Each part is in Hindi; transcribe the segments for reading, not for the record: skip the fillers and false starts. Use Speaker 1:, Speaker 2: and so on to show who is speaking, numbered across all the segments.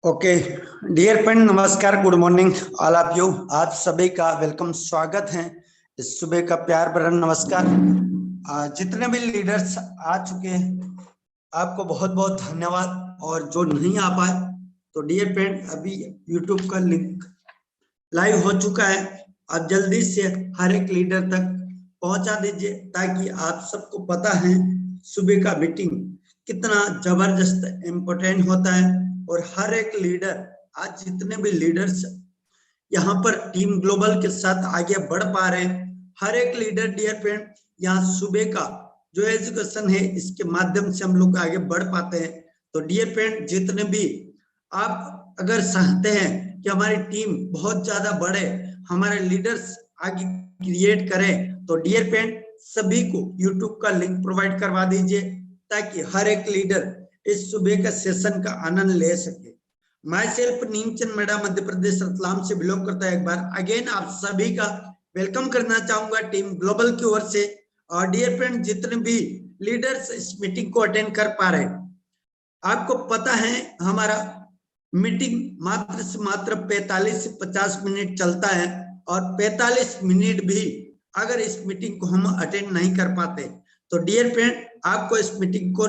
Speaker 1: ओके डियर फ्रेंड, नमस्कार, good morning all of you. आप सभी का वेलकम, स्वागत है। इस सुबह का प्यार भरा नमस्कार। जितने भी लीडर्स आ चुके हैं आपको बहुत बहुत धन्यवाद, और जो नहीं आ पाए तो डियर फ्रेंड अभी यूट्यूब का लिंक लाइव हो चुका है। आप जल्दी से हर एक लीडर तक पहुंचा दीजिए ताकि आप सबको पता है सुबह का मीटिंग कितना जबरदस्त इम्पोर्टेंट होता है। और हर एक लीडर, आज जितने भी लीडर्स यहाँ पर टीम ग्लोबल के साथ आगे बढ़ पा रहे हैं, हर एक लीडर डियर फ्रेंड यहाँ सुबह का जो एजुकेशन है इसके माध्यम से हम लोग आगे बढ़ पाते हैं। तो डियर फ्रेंड जितने भी आप अगर चाहते हैं कि हमारी टीम बहुत ज्यादा बढ़े, हमारे लीडर्स आगे क्रिएट करें, तो डियर फ्रेंड सभी को यूट्यूब का लिंक प्रोवाइड करवा दीजिए ताकि हर एक लीडर इस सुबह का सेशन का आनंद ले सके। माई सेल्फ नीमचंद मेडा मध्य प्रदेश रतलाम से बिलोंग करता है। एक बार अगेन आप सभी का वेलकम करना चाहूंगा टीम ग्लोबल की ओर से। और डियर फ्रेंड जितने भी लीडर्स इस मीटिंग को अटेंड कर पा रहे हैं, आपको पता है हमारा मीटिंग मात्र से मात्र 45 से 50 मिनट चलता है, और 45 मिनट भी अगर इस मीटिंग को हम अटेंड नहीं कर पाते तो डियर फ्रेंड आपको इस मीटिंग को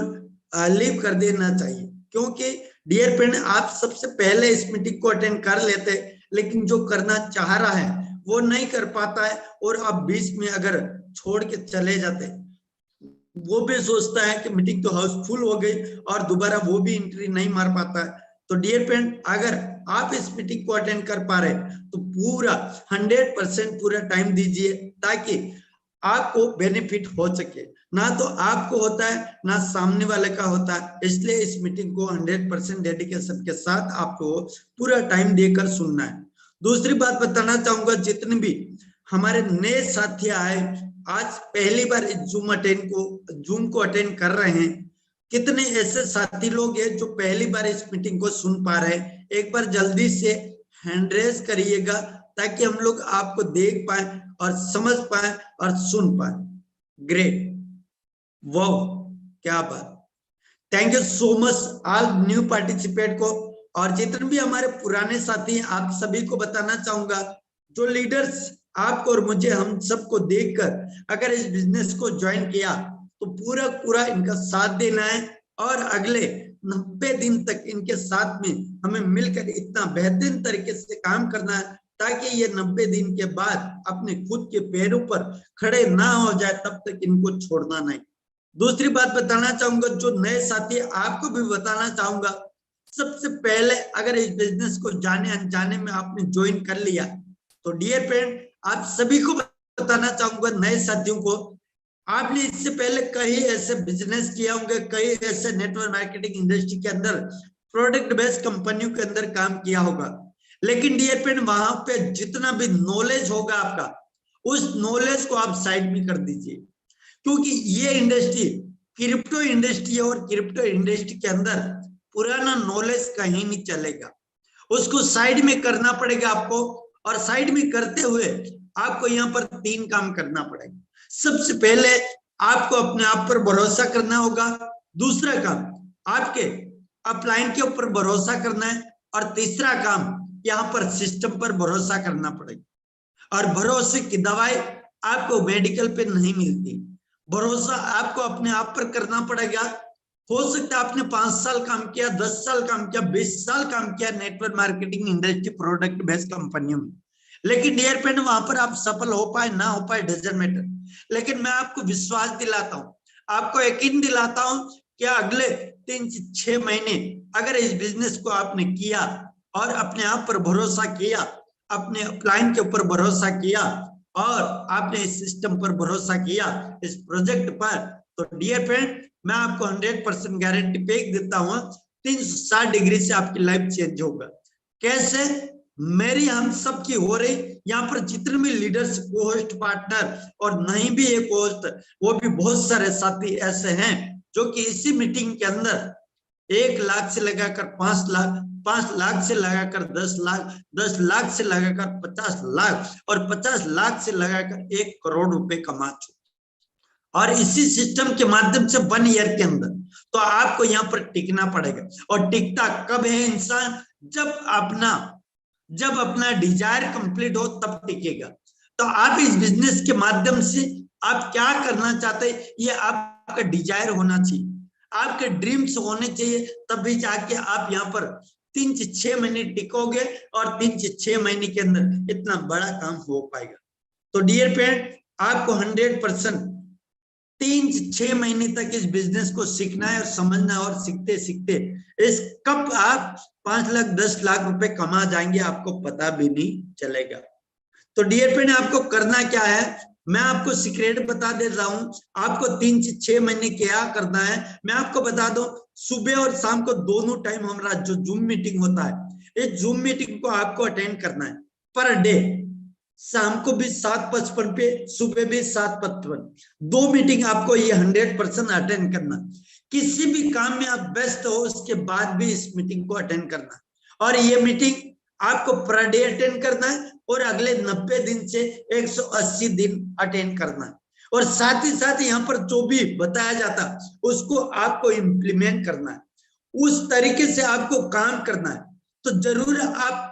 Speaker 1: लीव कर देना चाहिए, क्योंकि डियर फ्रेंड आप सबसे पहले इस मीटिंग को अटेंड कर लेते, लेकिन जो करना चाह रहा है वो नहीं कर पाता है, और आप बीच में अगर छोड़ के चले जाते, वो भी सोचता है कि मीटिंग तो हाउसफुल हो गई और दोबारा वो भी एंट्री नहीं मार पाता है। तो डियर फ्रेंड अगर आप इस मीटिंग को अटेंड कर पा रहे तो पूरा 100% पूरा टाइम दीजिए ताकि आपको बेनिफिट हो सके। ना तो आपको होता है ना सामने वाले का होता है, इसलिए इस मीटिंग को 100% डेडिकेशन के साथ आपको पूरा टाइम देकर सुनना है। दूसरी बात बताना चाहूंगा, जितने भी हमारे नए साथी आए, आज पहली बार इस जूम को अटेंड कर रहे हैं, कितने ऐसे साथी लोग हैं जो पहली बार इस मीटिंग को सुन पा रहे हैं, एक बार जल्दी से हैंड रेज करिएगा ताकि हम लोग आपको देख पाए और समझ पाए और सुन पाए। ग्रेट, वाओ, क्या बात। Thank you so much all new participate को। और जितने भी हमारे पुराने साथी हैं आप सभी को बताना चाहूंगा, जो लीडर्स आपको और मुझे हम सबको देखकर अगर इस बिजनेस को ज्वाइन किया तो पूरा पूरा इनका साथ देना है, और अगले 90 दिन तक इनके साथ में हमें मिलकर इतना बेहतरीन तरीके से काम करना है ताकि ये 90 दिन के बाद अपने खुद के पैरों पर खड़े ना हो जाए, तब तक इनको छोड़ना नहीं। दूसरी बात बताना चाहूंगा, जो नए साथी आपको भी बताना चाहूंगा, सबसे पहले अगर इस बिजनेस को जाने अनजाने में आपने ज्वाइन कर लिया तो डियर फ्रेंड आप सभी को बताना चाहूंगा, नए साथियों को, आपने इससे पहले कई ऐसे बिजनेस किया होंगे, कई ऐसे नेटवर्क मार्केटिंग इंडस्ट्री के अंदर प्रोडक्ट बेस्ड कंपनियों के अंदर काम किया होगा, लेकिन डियर फ्रेंड वहां पे जितना भी नॉलेज होगा आपका, उस नॉलेज को आप साइड में कर दीजिए, क्योंकि ये इंडस्ट्री क्रिप्टो इंडस्ट्री है, और क्रिप्टो इंडस्ट्री के अंदर पुराना नॉलेज कहीं नहीं चलेगा, उसको साइड में करना पड़ेगा आपको। और साइड में करते हुए आपको यहाँ पर 3 काम करना पड़ेगा। सबसे पहले आपको अपने आप पर भरोसा करना होगा, दूसरा काम आपके अपलाइन के ऊपर भरोसा करना है, और तीसरा काम यहाँ पर सिस्टम पर भरोसा करना पड़ेगा। और भरोसे की दवाई आपको मेडिकल पे नहीं मिलती, भरोसा आपको अपने आप पर करना पड़ेगा। हो सकता है आपने 5 साल काम किया, 10 साल काम किया, 20 साल काम किया network marketing industry product based कंपनियों में, लेकिन डियर फ्रेंड वहां पर आप सफल हो पाए ना हो पाए डजंट मैटर, लेकिन मैं आपको विश्वास दिलाता हूं, आपको यकीन दिलाता हूं कि अगले 3 से 6 महीने अगर इस बिजनेस को आपने किया और अपने आप पर भरोसा किया, अपने अपलाइन के ऊपर भरोसा किया, और आपने इस सिस्टम पर भरोसा किया, इस प्रोजेक्ट पर, तो डियर फ्रेंड मैं आपको 100% गारंटी पे देता हूं 360 डिग्री से आपकी लाइफ चेंज होगा। कैसे? मेरी हम सब की हो रही, यहाँ पर जितने भी लीडर्स, होस्ट, पार्टनर और नहीं भी एक होस्ट, वो भी बहुत सारे साथी ऐसे हैं जो कि इसी मीटिंग के अंदर 1 लाख से लगाकर 5 लाख, 5 लाख से लगाकर 10 लाख, 10 लाख से लगाकर 50 लाख, और 50 लाख से लगाकर 1 करोड़ रुपए कमा चुके, और इसी सिस्टम के माध्यम से 1 ईयर के अंदर। तो आपको यहाँ पर टिकना पड़ेगा, और टिकता कब है इंसान? जब अपना डिजायर कंप्लीट हो तब टिकेगा। तो आप इस बिजनेस के माध्यम से आप क्या करना चाहते हैं, ये आपका डिजायर होना चाहिए, आपके ड्रीम्स होने चाहिए, तभी जाके आप यहाँ पर 3 से 6 महीने टिकोगे और 3 से 6 महीने के अंदर इतना बड़ा काम हो पाएगा। तो डियर फ्रेंड, आपको 100% 3 से 6 महीने तक इस बिजनेस को सीखना है और समझना है, और सीखते सीखते इस कब आप 5 लाख 10 लाख रुपए कमा जाएंगे आपको पता भी नहीं चलेगा। तो डियर फ्रेंड, आपको करना क्या है, मैं आपको सीक्रेट बता देता हूं। आपको 3 से 6 महीने क्या करना है मैं आपको बता दूं। सुबह और शाम को दोनों टाइम हमारा जो जूम मीटिंग होता है, इस जूम मीटिंग को आपको अटेंड करना है पर डे। शाम को भी 7:55 पे, सुबह भी 7:55, 2 मीटिंग आपको ये 100% अटेंड करना। किसी भी काम में आप व्यस्त हो उसके बाद भी इस मीटिंग को अटेंड करना, और ये मीटिंग आपको पर डे अटेंड करना है और अगले 90 दिन से 180 दिन अटेंड करना है। और साथ ही साथ यहाँ पर जो भी बताया जाता उसको आपको इम्प्लीमेंट करना है, उस तरीके से आपको काम करना है। तो जरूर आप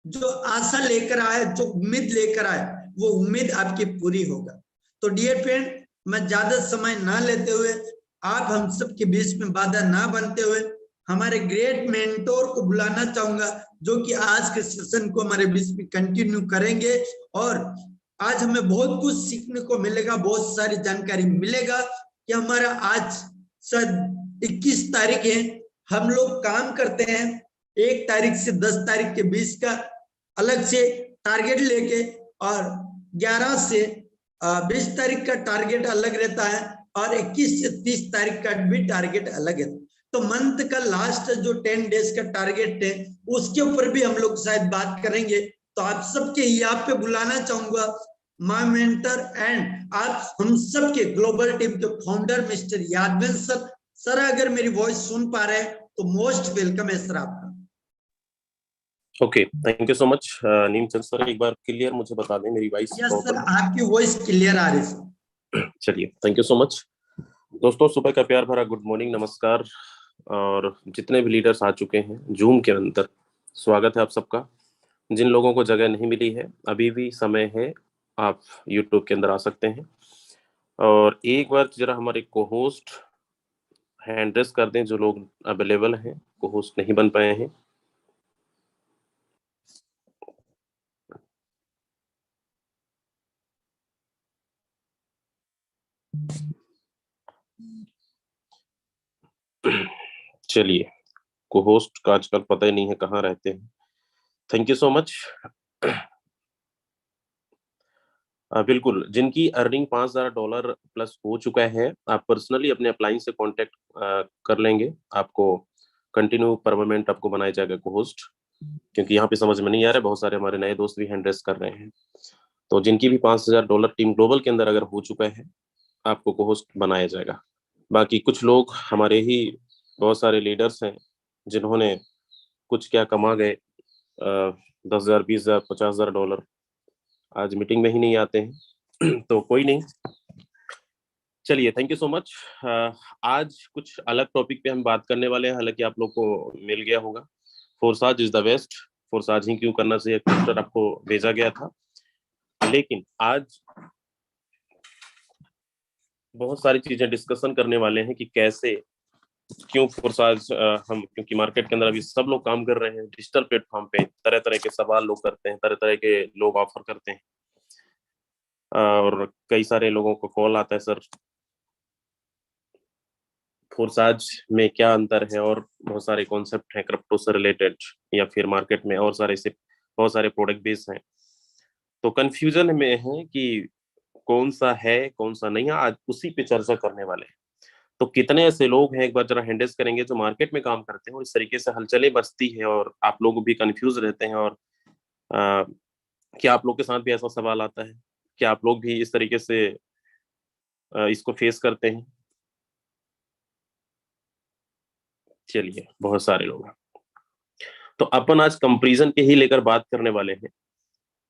Speaker 1: जो आशा लेकर आए, जो उम्मीद लेकर आए, वो उम्मीद आपकी पूरी होगा। तो डियर फ्रेंड, मैं ज्यादा समय ना लेते हुए, आप हम सब के बीच में बाधा ना बनते हुए, हमारे ग्रेट मेंटोर को बुलाना चाहूंगा, जो कि आज के सेशन को हमारे बीच में कंटिन्यू करेंगे। और आज हमें बहुत कुछ सीखने को मिलेगा, बहुत सारी जानकारी मिलेगा कि हमारा आज शायद 21 तारीख है, हम लोग काम करते हैं 1 तारीख से 10 तारीख के बीच का अलग से टारगेट लेके, और 11 से 20 तारीख का टारगेट अलग रहता है, और 21 से 30 तारीख का भी टारगेट अलग है। तो मंथ का लास्ट जो 10 डेज का टारगेट है उसके ऊपर भी हम लोग शायद बात करेंगे। तो आप सबके यहाँ पे बुलाना चाहूंगा माय मेंटर एंड आप हम सबके ग्लोबल टीम के founder mister Yadavendra sir. Sir, अगर मेरी वॉइस सुन पा रहे हैं तो मोस्ट वेलकम है सर आपका।
Speaker 2: Okay, thank you so much Neemchand sir. एक बार क्लियर मुझे बता दें मेरी वॉइस
Speaker 1: यस सर,
Speaker 2: प्रॉपर।
Speaker 1: आपकी वॉइस क्लियर आ रही है।
Speaker 2: चलिए, थैंक यू सो मच दोस्तों। सुबह का प्यार भरा गुड मॉर्निंग, नमस्कार। और जितने भी लीडर्स आ चुके हैं जूम के अंदर, स्वागत है आप सबका। जिन लोगों को जगह नहीं मिली है, अभी भी समय है, आप यूट्यूब के अंदर आ सकते हैं। और एक बार जरा हमारे को होस्ट हैंड रेस कर दें, जो लोग अवेलेबल हैं, को होस्ट नहीं बन पाए हैं। चलिए, को होस्ट का आजकल पता ही नहीं है कहाँ रहते हैं। Thank you so much. बिल्कुल, जिनकी अर्निंग $5,000 प्लस हो चुका है, आप पर्सनली अपने अपलाइन से कांटेक्ट कर लेंगे, आपको कंटिन्यू परमानेंट आपको बनाया जाएगा को होस्ट। क्योंकि यहाँ पे समझ में नहीं आ रहा है, बहुत सारे हमारे नए दोस्त भी हैंड रेस कर रहे हैं। तो जिनकी भी $5,000 टीम ग्लोबल के अंदर अगर हो चुका है, आपको को होस्ट बनाया जाएगा। बाकी कुछ लोग हमारे ही बहुत सारे लीडर्स हैं जिन्होंने कुछ क्या कमा गए, 10,000 20,000 $50,000, आज मीटिंग में ही नहीं आते हैं। तो कोई नहीं, चलिए, थैंक यू सो मच। आज कुछ अलग टॉपिक पे हम बात करने वाले हैं। हालांकि आप लोग को मिल गया होगा, फोरसाज इज द बेस्ट, फोरसाज ही क्यों करना चाहिए, पोस्टर आपको भेजा गया था। लेकिन आज बहुत सारी चीजें डिस्कशन करने वाले हैं कि कैसे, क्यों फोरसाज हम, क्योंकि मार्केट के अंदर अभी सब लोग काम कर रहे हैं डिजिटल प्लेटफॉर्म पे, तरह तरह के सवाल लोग करते हैं, तरह तरह के लोग ऑफर करते हैं, और कई सारे लोगों को कॉल आता है, सर फोरसाज में क्या अंतर है, और बहुत सारे कॉन्सेप्ट हैं क्रिप्टो से रिलेटेड, या फिर मार्केट में और सारे से बहुत सारे प्रोडक्ट बेस हैं। तो कंफ्यूजन में है कि कौन सा है कौन सा नहीं है, आज उसी पे चर्चा करने वाले हैं। तो कितने ऐसे लोग हैं, एक बार जरा हैंडल्स करेंगे, जो मार्केट में काम करते हैं और इस तरीके से हलचलें बसती है, और आप लोग भी कंफ्यूज रहते हैं। और क्या आप लोग के साथ भी ऐसा सवाल आता है, क्या आप लोग भी इस तरीके से इसको फेस करते हैं? चलिए, बहुत सारे लोग हैं। तो अपन आज कंपैरिजन के ही लेकर बात करने वाले हैं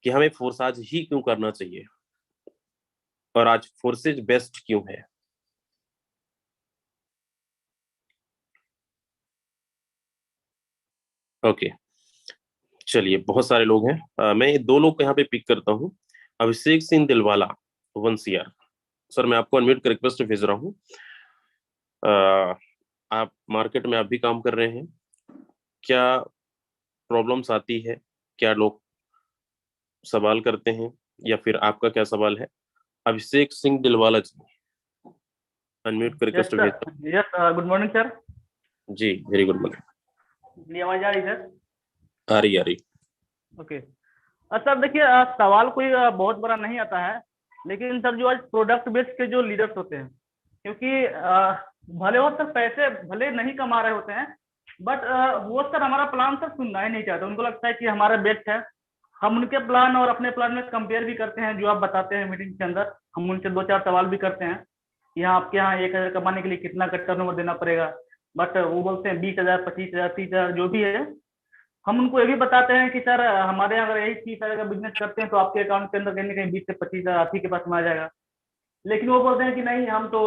Speaker 2: कि हमें फोर्साज ही क्यों करना चाहिए, और आज फोर्सेज बेस्ट क्यों है। ओके, चलिए, बहुत सारे लोग हैं। मैं 2 लोग को यहाँ पे पिक करता हूँ। अभिषेक सिंह दिलवाला, 1 CR। सर मैं आपको अनम्यूट कर रिक्वेस्ट भेज रहा हूँ। आप मार्केट में आप भी काम कर रहे हैं, क्या प्रॉब्लम्स आती है, क्या लोग सवाल करते हैं, या फिर आपका क्या सवाल है? अभिषेक सिंह दिलवाला जी, अनम्यूट कर
Speaker 3: यस
Speaker 2: रिक्वेस्ट भेज रहा
Speaker 3: sir, yes good morning sir.
Speaker 2: हूँ जी। Very good morning.
Speaker 3: मेरी आवाज आ रही है सर?
Speaker 2: आ रही, आ रही।
Speaker 3: ओके। सर देखिए, सवाल कोई बहुत बड़ा नहीं आता है, लेकिन सर जो आज प्रोडक्ट बेस्ड के जो लीडर्स होते हैं, क्योंकि भले वो सर पैसे भले नहीं कमा रहे होते हैं, बट वो सर हमारा प्लान सर सुनना ही नहीं चाहते। उनको लगता है कि हमारा बेस्ट है। हम उनके प्लान और अपने प्लान में कंपेयर भी करते हैं, जो आप बताते हैं मीटिंग के अंदर। हम उनसे 2-4 सवाल भी करते हैं, यहाँ आपके यहाँ 1,000 कमाने के लिए कितना का टर्नओवर देना पड़ेगा। बट वो बोलते हैं 20,000, 25,000, 30,000 जो भी है। हम उनको ये भी बताते हैं कि सर हमारे यहाँ अगर यही 30,000 का बिजनेस करते हैं तो आपके अकाउंट के अंदर कहीं ना कहीं 20 से 25,000 आप ही के पास में आ जाएगा। लेकिन वो बोलते हैं कि नहीं, हम तो,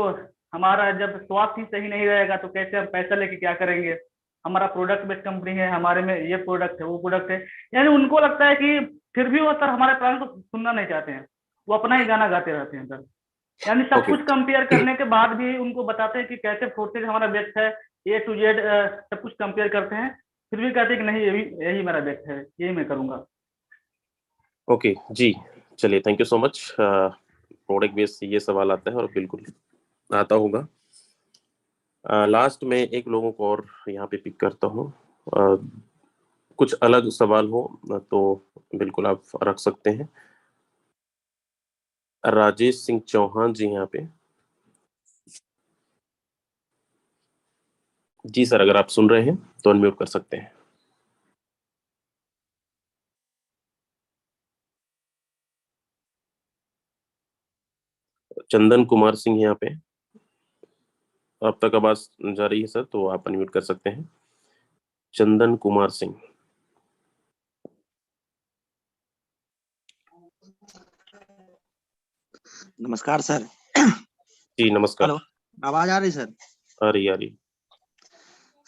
Speaker 3: हमारा जब स्वास्थ्य ही सही नहीं रहेगा तो कैसे हम पैसा लेके क्या करेंगे। हमारा प्रोडक्ट बेस्ड कंपनी है, हमारे में ये प्रोडक्ट है, वो प्रोडक्ट है। यानी उनको लगता है कि फिर भी वो सर हमारे प्लान को सुनना नहीं चाहते हैं, वो अपना ही गाना गाते रहते हैं सर। यानी सब
Speaker 2: ओके,
Speaker 3: कुछ कंपेयर करने के बाद भी उनको बताते हैं कि कैसे फोर्सेज हमारा बेस्ट है, A to Z सब कुछ कंपेयर करते हैं, फिर भी कहते हैं कि नहीं, यही मेरा बेस्ट है, यही मैं करूंगा।
Speaker 2: ओके जी। चलिए, thank you so much. Product base से ये सवाल आता है और बिल्कुल आता होगा। लास्ट में एक लोगों को और यहाँ पे पिक करता हूँ। कुछ अलग सवाल हो तो बिल्कुल आप रख सकते हैं। राजेश सिंह चौहान जी यहाँ पे। जी सर, अगर आप सुन रहे हैं तो अनम्यूट कर सकते हैं। चंदन कुमार सिंह यहाँ पे, अब तक आवाज जा रही है सर, तो आप अनम्यूट कर सकते हैं। चंदन कुमार सिंह।
Speaker 4: नमस्कार सर।
Speaker 2: जी नमस्कार।
Speaker 4: हेलो, आवाज आ रही सर?
Speaker 2: आ रही, आ रही।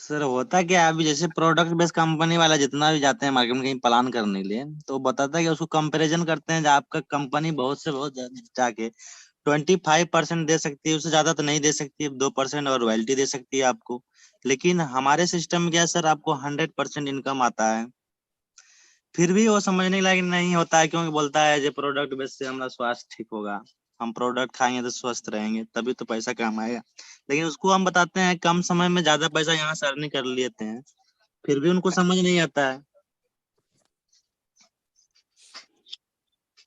Speaker 4: सर होता क्या है, अभी जैसे प्रोडक्ट बेस्ड कंपनी वाला जितना भी जाते हैं मार्केट में कहीं प्लान करने के लिए, तो बताता है कि उसको कंपैरिजन करते हैं, आपका कंपनी बहुत से बहुत जाके 25% दे सकती है, उससे ज्यादा तो नहीं दे सकती है, 2% और रॉयल्टी दे सकती है आपको। लेकिन हमारे सिस्टम में क्या है सर, आपको 100% इनकम आता है। फिर भी वो समझने लायक नहीं होता है, क्योंकि बोलता है जो प्रोडक्ट बेस से हमारा स्वास्थ्य ठीक होगा, हम प्रोडक्ट खाएंगे तो स्वस्थ रहेंगे, तभी तो पैसा कम आएगा। लेकिन उसको हम बताते हैं कम समय में ज्यादा पैसा यहाँ से अर्निंग कर लेते हैं, फिर भी उनको समझ नहीं आता है।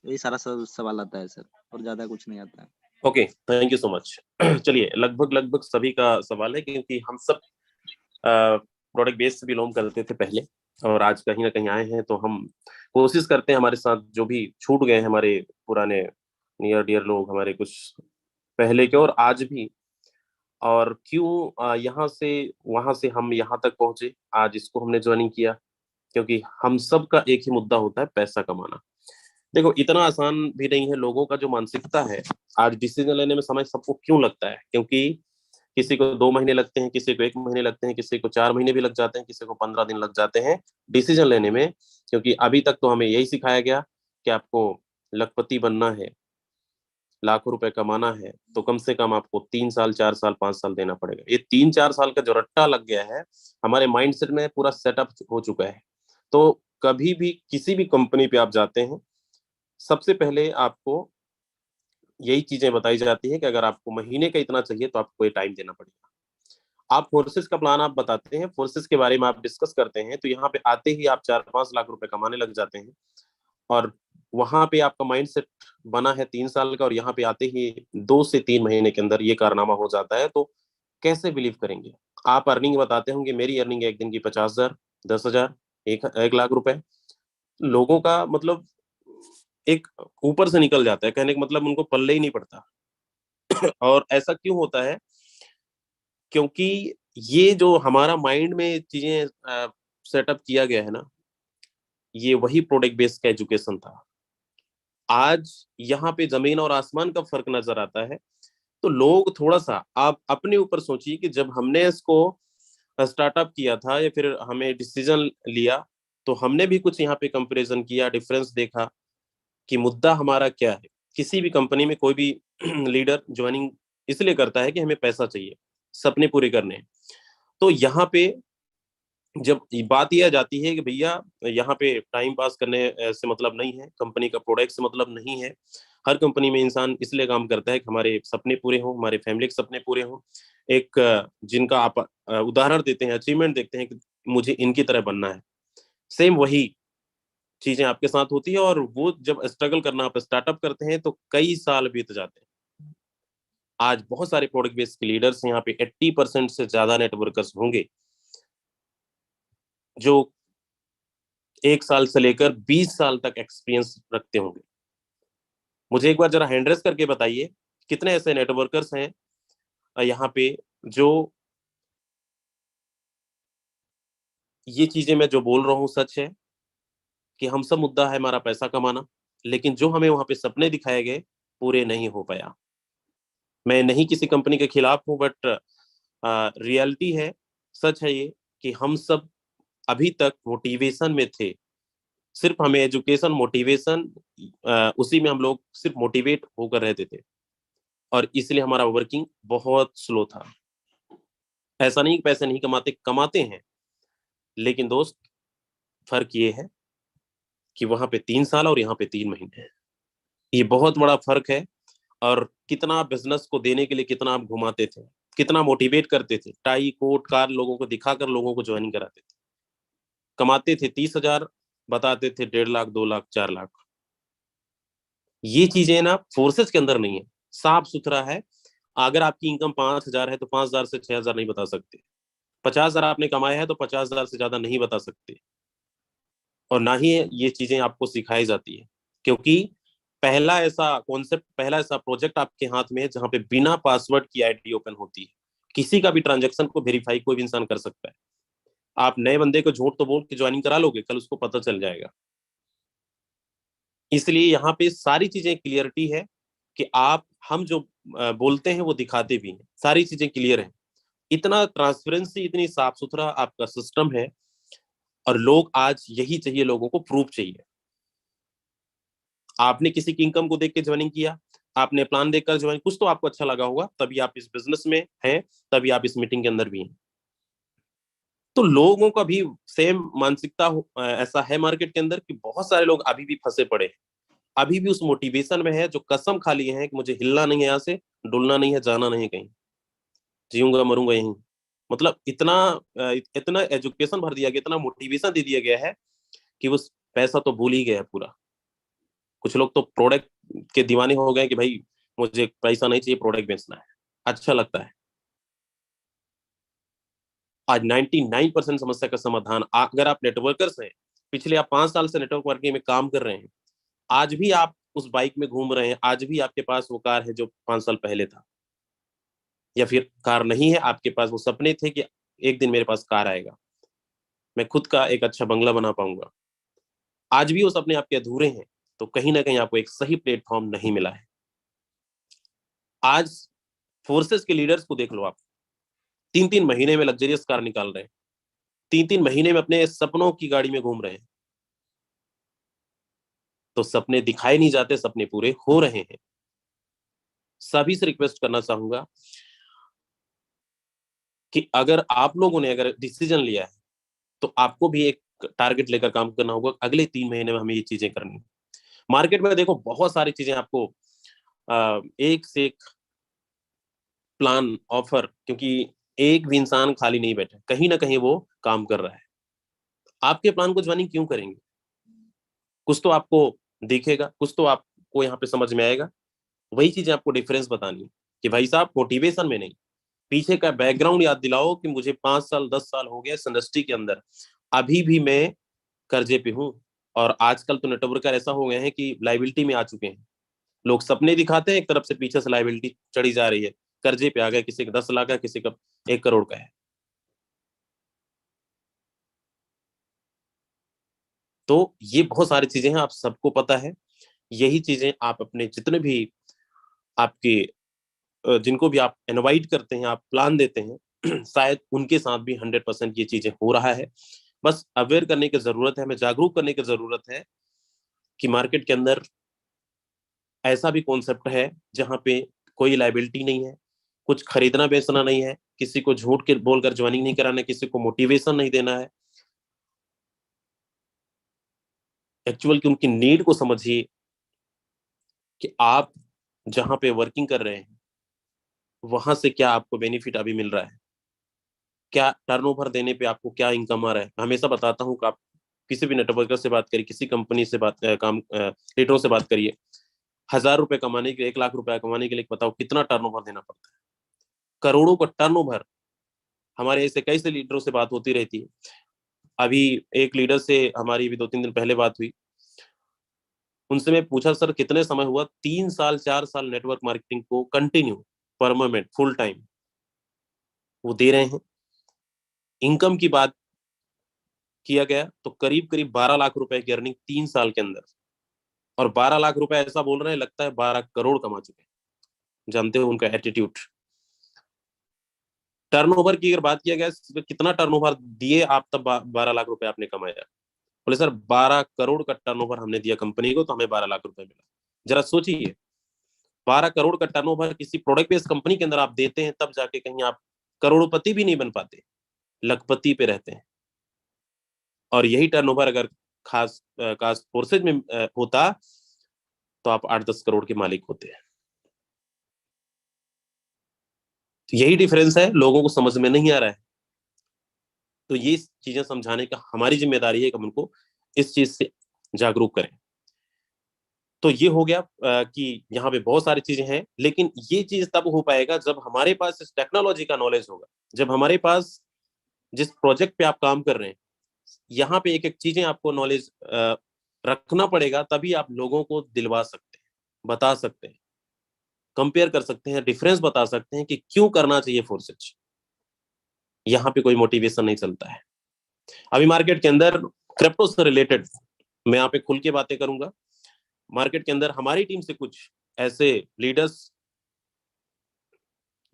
Speaker 4: यही सारा सवाल आता है सर, और ज्यादा कुछ नहीं आता है।
Speaker 2: Okay, thank you so much. चलिए, लगभग लगभग सभी का सवाल है, क्योंकि हम सब प्रोडक्ट बेस से बिलोंग करते थे पहले, और आज कहीं ना कहीं आए हैं, तो हम कोशिश करते हैं हमारे साथ जो भी छूट गए हैं हमारे पुराने नियर डियर लोग, हमारे कुछ पहले के और आज भी, और क्यों यहाँ से वहां से हम यहाँ तक पहुंचे, आज इसको हमने ज्वाइनिंग किया, क्योंकि हम सब का एक ही मुद्दा होता है, पैसा कमाना। देखो, इतना आसान भी नहीं है। लोगों का जो मानसिकता है, आज डिसीजन लेने में समय सबको क्यों लगता है? क्योंकि किसी को 2 महीने लगते हैं, किसी को 1 महीने लगते हैं, किसी को 4 महीने भी लग जाते हैं, किसी को 15 दिन लग जाते हैं डिसीजन लेने में। क्योंकि अभी तक तो हमें यही सिखाया गया कि आपको लखपति बनना है, लाखों रुपए कमाना है, तो कम से कम आपको 3 साल, 4 साल, 5 साल देना पड़ेगा। ये 3-4 साल का जो रट्टा लग गया है, हमारे माइंडसेट में पूरा सेटअप हो चुका है। तो कभी भी किसी भी कंपनी पे आप जाते हैं, सबसे पहले आपको यही चीजें बताई जाती है कि अगर आपको महीने का इतना चाहिए तो आपको ये टाइम देना पड़ेगा। आप फोर्सेस का प्लान आप बताते हैं, फोर्सेस के बारे में आप डिस्कस करते हैं, तो यहाँ पे आते ही आप 4-5 लाख रुपए कमाने लग जाते हैं, और वहां पे आपका माइंड सेट बना है 3 साल का, और यहाँ पे आते ही 2 से 3 महीने के अंदर ये कारनामा हो जाता है। तो कैसे बिलीव करेंगे? आप अर्निंग बताते होंगे, मेरी अर्निंग एक दिन की 50,000, 10,000, 1 लाख रुपए। लोगों का मतलब एक ऊपर से निकल जाता है, कहने का मतलब उनको पल्ले ही नहीं पड़ता। और ऐसा क्यों होता है? क्योंकि ये जो हमारा माइंड में चीजें सेटअप किया गया है ना, ये वही प्रोडक्ट बेस्ड का एजुकेशन था। आज यहाँ पे जमीन और आसमान का फर्क नजर आता है। तो लोग थोड़ा सा आप अपने ऊपर सोचिए कि जब हमने इसको स्टार्टअप किया था, या फिर हमें डिसीजन लिया, तो हमने भी कुछ यहाँ पे कंपैरिजन किया, डिफरेंस देखा कि मुद्दा हमारा क्या है। किसी भी कंपनी में कोई भी लीडर ज्वाइनिंग इसलिए करता है कि हमें पैसा चाहिए, सपने पूरे करने हैं। तो यहाँ पे जब बात यह आ जाती है कि भैया यहाँ पे टाइम पास करने से मतलब नहीं है, कंपनी का प्रोडक्ट से मतलब नहीं है। हर कंपनी में इंसान इसलिए काम करता है कि हमारे सपने पूरे हों, हमारे फैमिली के सपने पूरे हों। एक जिनका आप उदाहरण देते हैं, अचीवमेंट देखते हैं कि मुझे इनकी तरह बनना है, सेम वही चीजें आपके साथ होती है। और वो जब स्ट्रगल करना आप स्टार्टअप करते हैं तो कई साल बीत जाते हैं। आज बहुत सारे प्रोडक्ट बेस्ड के लीडर्स यहाँ पे 80% से ज्यादा नेटवर्कर्स होंगे जो 1 साल से लेकर 20 साल तक एक्सपीरियंस रखते होंगे। मुझे एक बार जरा हैंड रेस करके बताइए कितने ऐसे नेटवर्कर्स हैं यहाँ पे जो ये चीजें मैं जो बोल रहा हूँ सच है कि हम सब मुद्दा है हमारा पैसा कमाना, लेकिन जो हमें वहां पे सपने दिखाए गए पूरे नहीं हो पाया। मैं नहीं किसी कंपनी के खिलाफ हूँ, बट रियलिटी है, सच है ये कि हम सब अभी तक मोटिवेशन में थे। सिर्फ हमें एजुकेशन, मोटिवेशन, उसी में हम लोग सिर्फ मोटिवेट होकर रहते थे और इसलिए हमारा वर्किंग बहुत स्लो था। ऐसा नहीं कि पैसे नहीं कमाते, कमाते हैं, लेकिन दोस्त फर्क ये है कि वहां पे 3 साल और यहाँ पे 3 महीने है। ये बहुत बड़ा फर्क है। और कितना बिजनेस को देने के लिए कितना आप घुमाते थे, कितना मोटिवेट करते थे, टाई कोट कार लोगों को दिखाकर लोगों को ज्वाइनिंग कराते थे। कमाते थे 30,000, बताते थे 1.5 लाख, 2 लाख, 4 लाख। ये चीजें ना फोर्सेस के अंदर नहीं है, साफ सुथरा है। अगर आपकी इनकम 5,000 है तो 5,000 से 6,000 नहीं बता सकते। 50,000 आपने कमाया है तो 50,000 से ज्यादा नहीं बता सकते। और ना ही ये चीजें आपको सिखाई जाती है, क्योंकि पहला ऐसा कॉन्सेप्ट, पहला ऐसा प्रोजेक्ट आपके हाथ में है जहां पे बिना पासवर्ड की आईडी ओपन होती है। किसी का भी ट्रांजेक्शन को वेरीफाई कोई भी इंसान कर सकता है। आप नए बंदे को झूठ तो बोल के ज्वाइनिंग करा लोगे, कल उसको पता चल जाएगा। इसलिए यहाँ पे सारी चीजें क्लियरिटी है कि आप हम जो बोलते हैं वो दिखाते भी हैं, सारी चीजें क्लियर है। इतना ट्रांसपेरेंसी, इतनी साफ सुथरा आपका सिस्टम है। और लोग आज यही चाहिए, लोगों को प्रूफ चाहिए। आपने किसी की इनकम को देख के ज्वाइनिंग किया, आपने प्लान देखकर ज्वाइन, कुछ तो आपको अच्छा लगा होगा, तभी आप इस बिजनेस में हैं, तभी आप इस मीटिंग के अंदर भी हैं। तो लोगों का भी सेम मानसिकता ऐसा है मार्केट के अंदर कि बहुत सारे लोग अभी भी फंसे पड़े हैं, अभी भी उस मोटिवेशन में है जो कसम खा लिए हैं कि मुझे हिलना नहीं है, यहाँ से डुलना नहीं है, जाना नहीं कहीं, जीऊंगा मरूंगा यहीं। मतलब इतना एजुकेशन भर दिया गया, इतना मोटिवेशन दे दिया गया है कि वो पैसा तो भूल ही गया है पूरा। कुछ लोग तो प्रोडक्ट के दीवाने हो गए कि भाई मुझे पैसा नहीं चाहिए, प्रोडक्ट बेचना है, अच्छा लगता है। आज 99% समस्या का समाधान, अगर आप नेटवर्कर्स हैं, पिछले आप 5 साल से नेटवर्क मार्केटिंग में काम कर रहे हैं, आज भी आप उस बाइक में घूम रहे हैं, आज भी आपके पास वो कार है जो 5 साल पहले था, या फिर कार नहीं है, आपके पास वो सपने थे कि एक दिन मेरे पास कार आएगा, मैं खुद का एक अच्छा बंगला बना पाऊंगा, आज भी वो सपने आपके अधूरे हैं। तो कहीं ना कहीं आपको एक सही प्लेटफॉर्म नहीं मिला है। आज फोर्सेस के लीडर्स को देख लो आप, 3-3 महीने में लग्जरियस कार निकाल रहे हैं, 3-3 महीने में अपने सपनों की गाड़ी में घूम रहे हैं। तो सपने दिखाए नहीं जाते, सपने पूरे हो रहे हैं। सभी से रिक्वेस्ट करना चाहूंगा कि अगर आप लोगों ने अगर डिसीजन लिया है तो आपको भी एक टारगेट लेकर काम करना होगा, अगले 3 महीने में हमें ये चीजें करनी। मार्केट में देखो बहुत सारी चीजें आपको एक से एक प्लान ऑफर, क्योंकि एक भी इंसान खाली नहीं बैठा, कहीं ना कहीं वो काम कर रहा है। आपके प्लान को ज्वाइनिंग क्यों करेंगे? कुछ तो आपको दिखेगा, कुछ तो आपको यहाँ पे समझ में आएगा। वही चीजें आपको डिफरेंस बतानी है कि भाई साहब मोटिवेशन में नहीं, पीछे का बैकग्राउंड याद दिलाओ कि मुझे 5 साल 10 साल हो गए इस इंडस्ट्री के अंदर, अभी भी मैं कर्जे पे हूँ। और आजकल तो नेटवर्कर ऐसा हो गए हैं कि लाइबिलिटी में आ चुके हैं। लोग सपने दिखाते हैं, एक तरफ से पीछे से लाइबिलिटी चढ़ी जा रही है, कर्जे पे आ गए, किसी का 10 लाख का, किसी का 1 करोड़ का है। तो ये बहुत सारी चीजें हैं, आप सबको पता है। यही चीजें आप अपने जितने भी आपके जिनको भी आप इनवाइट करते हैं, आप प्लान देते हैं, शायद उनके साथ भी 100% ये चीजें हो रहा है। बस अवेयर करने की जरूरत है, हमें जागरूक करने की जरूरत है कि मार्केट के अंदर ऐसा भी कॉन्सेप्ट है जहां पे कोई लाइबिलिटी नहीं है, कुछ खरीदना बेचना नहीं है, किसी को झूठ के बोलकर ज्वाइनिंग नहीं कराना, किसी को मोटिवेशन नहीं देना है। एक्चुअल की उनकी नीड को समझिए कि आप जहां पे वर्किंग कर रहे हैं वहां से क्या आपको बेनिफिट अभी मिल रहा है, क्या टर्नओवर देने पे आपको क्या इनकम आ रहा है। हमेशा बताता हूँ कि आप किसी भी नेटवर्कर से बात करिए, किसी कंपनी से बात लीडरों से बात करिए, 1,000 रुपए कमाने के लिए, 1,00,000 रुपए कमाने के लिए बताओ कितना टर्नओवर देना पड़ता है। करोड़ों का टर्नओवर। हमारे ऐसे कई से लीडरों से बात होती रहती है। अभी एक लीडर से हमारी भी 2-3 दिन पहले बात हुई, उनसे मैं पूछा सर कितने समय हुआ, 3 साल 4 साल नेटवर्क मार्केटिंग को कंटिन्यू परमानेंट फुल टाइम वो दे रहे हैं। इनकम की बात किया गया तो करीब करीब 12 लाख रुपए की अर्निंग 3 साल के अंदर, और 12 लाख रुपए ऐसा बोल रहे हैं लगता है 12 करोड़ कमा चुके हैं। जानते हो उनका एटीट्यूड। टर्नओवर की अगर बात किया गया तो कितना टर्नओवर दिए आप तब 12 लाख रुपए आपने कमाया। बोले सर 12 करोड़ का टर्नओवर हमने दिया कंपनी को तो हमें 12 लाख रुपए मिला। जरा सोचिए, 12 करोड़ का टर्नओवर किसी प्रोडक्ट बेस्ड कंपनी के अंदर आप देते हैं तब जाके कहीं आप करोड़पति भी नहीं बन पाते, लखपति पे रहते हैं। और यही टर्नओवर अगर खास खास फोर्सेज में होता तो आप 8-10 करोड़ के मालिक होते हैं। तो यही डिफरेंस है, लोगों को समझ में नहीं आ रहा है। तो ये चीजें समझाने का हमारी जिम्मेदारी है कि हम उनको इस चीज से जागरूक करें। तो ये हो गया कि यहाँ पे बहुत सारी चीजें हैं, लेकिन ये चीज तब हो पाएगा जब हमारे पास इस टेक्नोलॉजी का नॉलेज होगा, जब हमारे पास जिस प्रोजेक्ट पे आप काम कर रहे हैं यहाँ पे एक एक चीजें आपको नॉलेज रखना पड़ेगा, तभी आप लोगों को दिलवा सकते हैं, बता सकते हैं, कंपेयर कर सकते हैं, डिफरेंस बता सकते हैं कि क्यों करना चाहिए फोर्सेज। यहाँ पे कोई मोटिवेशन नहीं चलता है। अभी मार्केट के अंदर क्रिप्टो से रिलेटेड मैं यहाँ पे खुल के बातें करूंगा। मार्केट के अंदर हमारी टीम से कुछ ऐसे लीडर्स